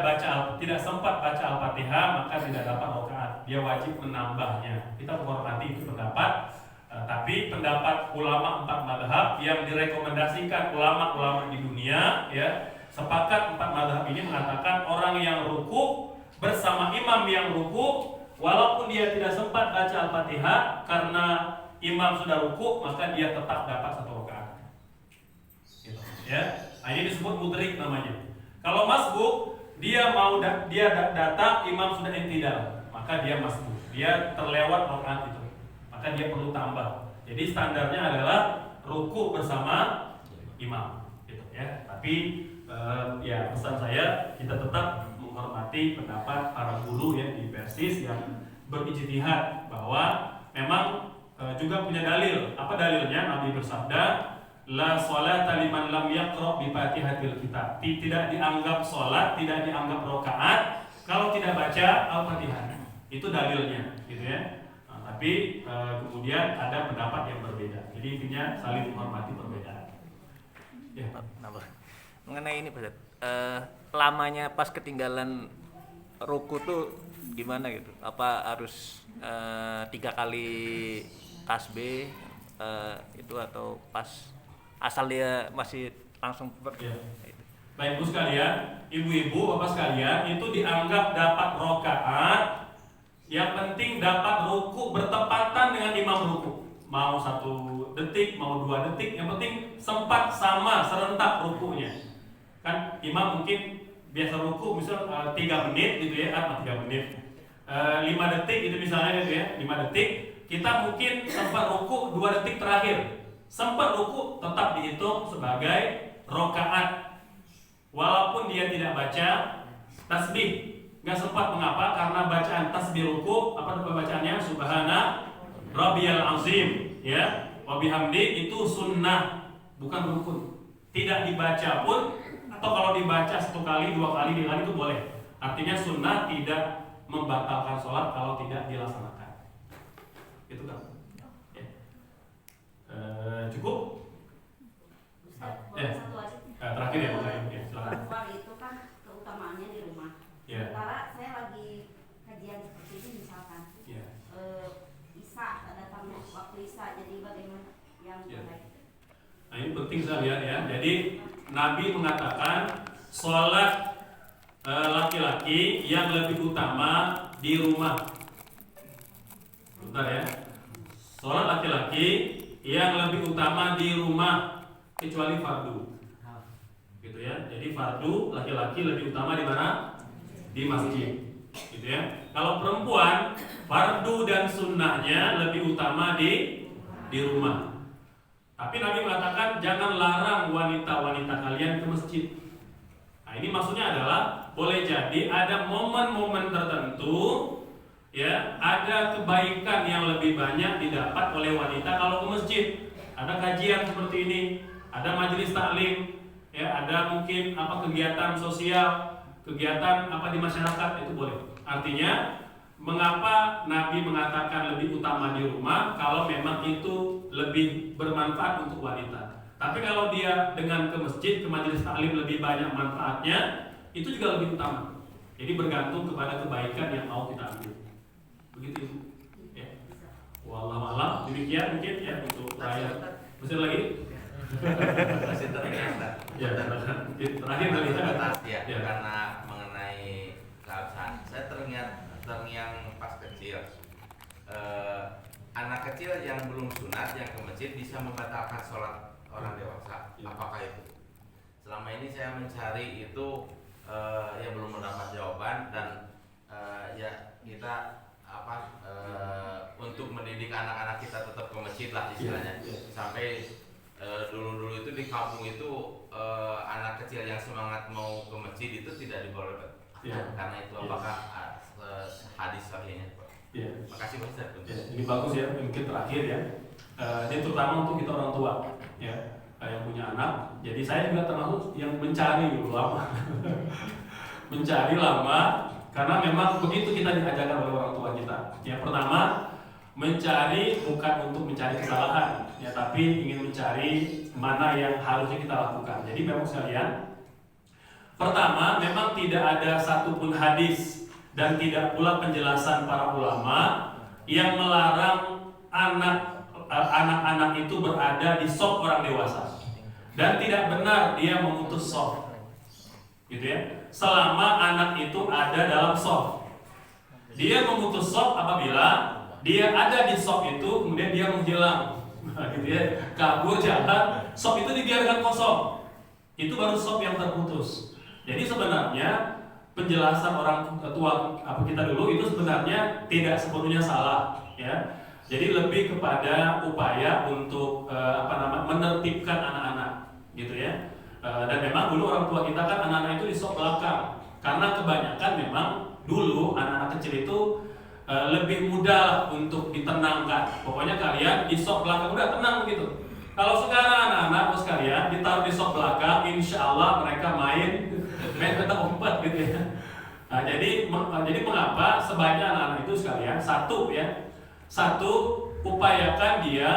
sempat baca Al-Fatihah, maka tidak dapat rakaat. Dia wajib menambahnya. Kita menghormati itu pendapat, tapi pendapat ulama 4 madhab yang direkomendasikan ulama-ulama di dunia ya, sepakat 4 madhab ini mengatakan orang yang ruku bersama imam yang ruku, walaupun dia tidak sempat baca Al-Fatihah karena imam sudah ruku, maka dia tetap dapat 1 rakaat. Gitu, ya. Nah, ini disebut mudrik namanya. Kalau masbuk, dia datang, imam sudah i'tidal, maka dia masbuk. Dia terlewat rakaat itu, maka dia perlu tambah. Jadi standarnya adalah ruku bersama imam, gitu ya. Tapi ya pesan saya, kita tetap menghormati pendapat para guru ya di Persis yang berijtihad bahwa memang juga punya dalil. Apa dalilnya? Nabi bersabda, la sholata liman lam yaqra bi Fatihatil Kitab. Tidak dianggap sholat, tidak dianggap rakaat kalau tidak baca Al-Fatihah. Itu dalilnya, gitu ya. Nah, tapi kemudian ada pendapat yang berbeda. Jadi intinya saling menghormati perbedaan. Ya. Mengenai ini Pak Ustadz, lamanya pas ketinggalan ruku tuh gimana gitu? Apa harus 3 kali tasbih itu atau pas asal dia masih langsung Ya. Baik ibu sekalian, ibu-ibu, bapak sekalian, itu dianggap dapat rakaat. Yang penting dapat ruku bertepatan dengan imam ruku. Mau 1 detik, mau 2 detik, yang penting sempat sama serentak rukunya. Kan imam mungkin biasa ruku misal 3 menit gitu ya, 3 menit. 5 detik itu misalnya gitu ya, 5 detik. Kita mungkin sempat ruku 2 detik terakhir. Sempat ruku tetap dihitung sebagai rakaat. Walaupun dia tidak baca tasbih, nggak sempat. Mengapa? Karena bacaan tasbih ruku, apa bacaannya? Subhana Rabbiyal Azim, ya. Wa bihamdi itu sunnah, bukan rukun. Tidak dibaca pun, atau kalau dibaca 1 kali, 2 kali, 3 kali itu boleh. Artinya sunnah tidak membatalkan sholat kalau tidak dilaksanakan. Itu kan? Cukup? Boleh satu aja. Terakhir ya, silakan. Perempuan itu kan keutamaannya di rumah. Ya. Sementara saya lagi kajian seperti ini misalkan, Ya. Isa datang waktu Isa, jadi bagaimana yang Ya. baik? Nah ini penting saya lihat ya. Jadi Nabi mengatakan sholat laki-laki yang lebih utama di rumah. Bentar ya. Sholat laki-laki yang lebih utama di rumah kecuali fardu. Gitu ya. Jadi fardu laki-laki lebih utama di mana? Di masjid. Gitu ya. Kalau perempuan, fardu dan sunnahnya lebih utama di rumah. Tapi Nabi mengatakan jangan larang wanita-wanita kalian ke masjid. Nah, ini maksudnya adalah boleh jadi ada momen-momen tertentu, ya, ada kebaikan yang lebih banyak didapat oleh wanita kalau ke masjid. Ada kajian seperti ini, ada majelis taklim, ya, ada mungkin kegiatan sosial, kegiatan di masyarakat, itu boleh. Artinya mengapa Nabi mengatakan lebih utama di rumah kalau memang itu lebih bermanfaat untuk wanita. Tapi kalau dia dengan ke masjid, ke majelis taklim lebih banyak manfaatnya, itu juga lebih utama. Jadi bergantung kepada kebaikan yang mau kita ambil. Begitu, ya. Wallahu a'lam. Demikian mungkin ya untuk raya. Masih lagi? Masih ternyata. Ya, terakhir kali ya, karena mengenai keabsahan, saya terngiang pas kecil. Anak kecil yang belum sunat yang ke masjid bisa membatalkan sholat orang dewasa. Apakah itu? Selama ini saya mencari itu yang belum mendapat jawaban, dan ya kita untuk mendidik anak-anak kita tetap ke masjid lah istilahnya. Sampai dulu-dulu itu di kampung itu anak kecil yang semangat mau ke masjid itu tidak dibolehkan. Karena itu apakah hadis sahihnya? Makasih Pak Ustaz. Ini bagus ya, mungkin terakhir ya. Ini terutama untuk kita orang tua, ya, yang punya anak. Jadi saya juga termasuk yang mencari dulu lama, mencari lama, karena memang begitu kita diajarkan oleh orang tua kita. Yang pertama, mencari bukan untuk mencari kesalahan, ya, tapi ingin mencari mana yang harusnya kita lakukan. Jadi memang sekalian, pertama, memang tidak ada satupun hadis dan tidak pula penjelasan para ulama yang melarang anak-anak itu berada di shaf orang dewasa, dan tidak benar dia memutus shaf, gitu ya. Selama anak itu ada dalam shaf, dia memutus shaf apabila dia ada di shaf itu kemudian dia menghilang, gitu ya, kabur jalan, shaf itu dibiarkan kosong, itu baru shaf yang terputus. Jadi sebenarnya penjelasan orang tua kita dulu itu sebenarnya tidak sepenuhnya salah, ya. Jadi lebih kepada upaya untuk menertibkan anak-anak, gitu ya. Dan memang dulu orang tua kita kan anak-anak itu di shaf belakang, karena kebanyakan memang dulu anak-anak kecil itu lebih mudah untuk ditenangkan. Pokoknya kalian di shaf belakang udah tenang begitu. Kalau sekarang anak-anak sekalian ditaruh di shaf belakang, insya Allah mereka main petak umpet gitu ya. Nah, jadi mengapa sebaiknya anak-anak itu sekalian satu upayakan dia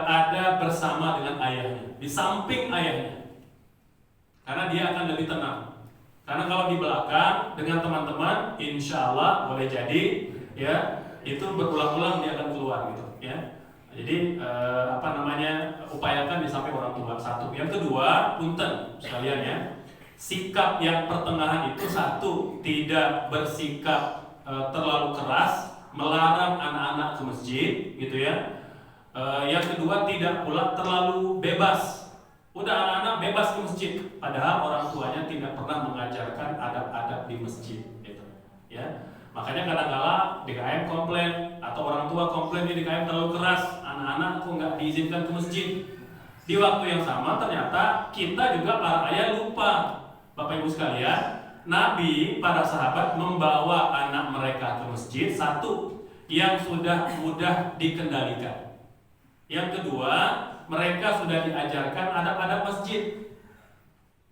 ada bersama dengan ayahnya, di samping ayahnya, karena dia akan lebih tenang. Karena kalau di belakang dengan teman-teman, insya Allah boleh jadi ya itu berulang-ulang dia akan keluar gitu ya. Jadi upayakan di samping orang tua, satu. Yang kedua, punten sekalian ya, sikap yang pertengahan itu satu, tidak bersikap terlalu keras, melarang anak-anak ke masjid, gitu ya. Yang kedua, tidak pula terlalu bebas. Udah anak-anak bebas ke masjid, padahal orang tuanya tidak pernah mengajarkan adab-adab di masjid, gitu ya. Makanya kadang-kala DKM komplain atau orang tua komplain di DKM terlalu keras, anak-anak kok nggak diizinkan ke masjid. Di waktu yang sama ternyata kita juga para ayah lupa, Bapak Ibu sekalian, Nabi, para sahabat membawa anak mereka ke masjid, satu, yang sudah mudah dikendalikan. Yang kedua, mereka sudah diajarkan adab-adab masjid.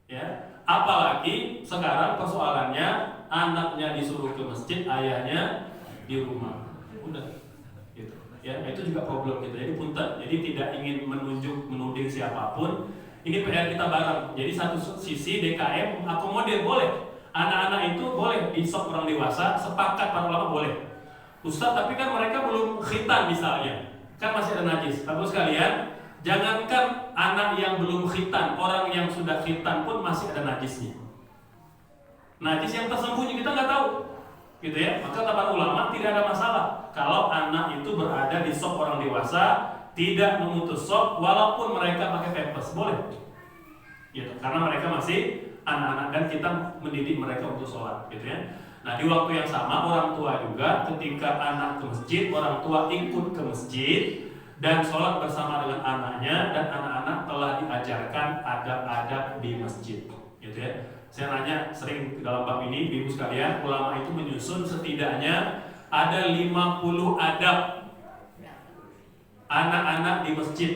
Ya, apalagi sekarang persoalannya anaknya disuruh ke masjid, ayahnya di rumah. Udah, gitu. Ya, itu juga problem kita. Jadi punten. Jadi tidak ingin menuding siapapun. Ini PR kita bareng. Jadi satu sisi DKM akomodir boleh. Anak-anak itu boleh di shaf orang dewasa, sepakat para ulama boleh. Ustaz, tapi kan mereka belum khitan misalnya, kan masih ada najis. Bapak sekalian, jangankan anak yang belum khitan, orang yang sudah khitan pun masih ada najisnya. Najis yang tersembunyi kita nggak tahu, gitu ya. Maka kata ulama tidak ada masalah kalau anak itu berada di shaf orang dewasa, tidak memutus shaf walaupun mereka pakai pampers, boleh, gitu. Karena mereka masih anak-anak dan kita mendidik mereka untuk sholat, gitu ya. Nah, di waktu yang sama orang tua juga ketika anak ke masjid, orang tua ikut ke masjid dan sholat bersama dengan anaknya, dan anak-anak telah diajarkan adab-adab di masjid, gitu ya. Saya nanya sering dalam bab ini, ibu sekalian, ulama itu menyusun setidaknya ada 50 adab anak-anak di masjid.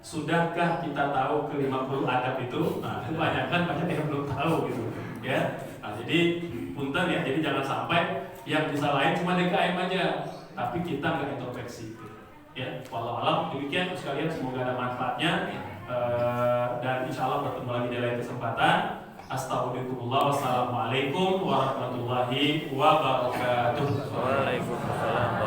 Sudahkah kita tahu ke 50 adab itu? Nah, kebanyakan banyak yang belum tahu gitu, ya. Nah, jadi punten ya, jadi jangan sampai yang disalahin cuma DKM aja, tapi kita nggak introspeksi. Ya, walau alam demikian sekalian, semoga ada manfaatnya, dan insya Allah bertemu lagi di lain kesempatan. Astagfirullah, wassalamualaikum warahmatullahi wabarakatuh. Waalaikumsalam.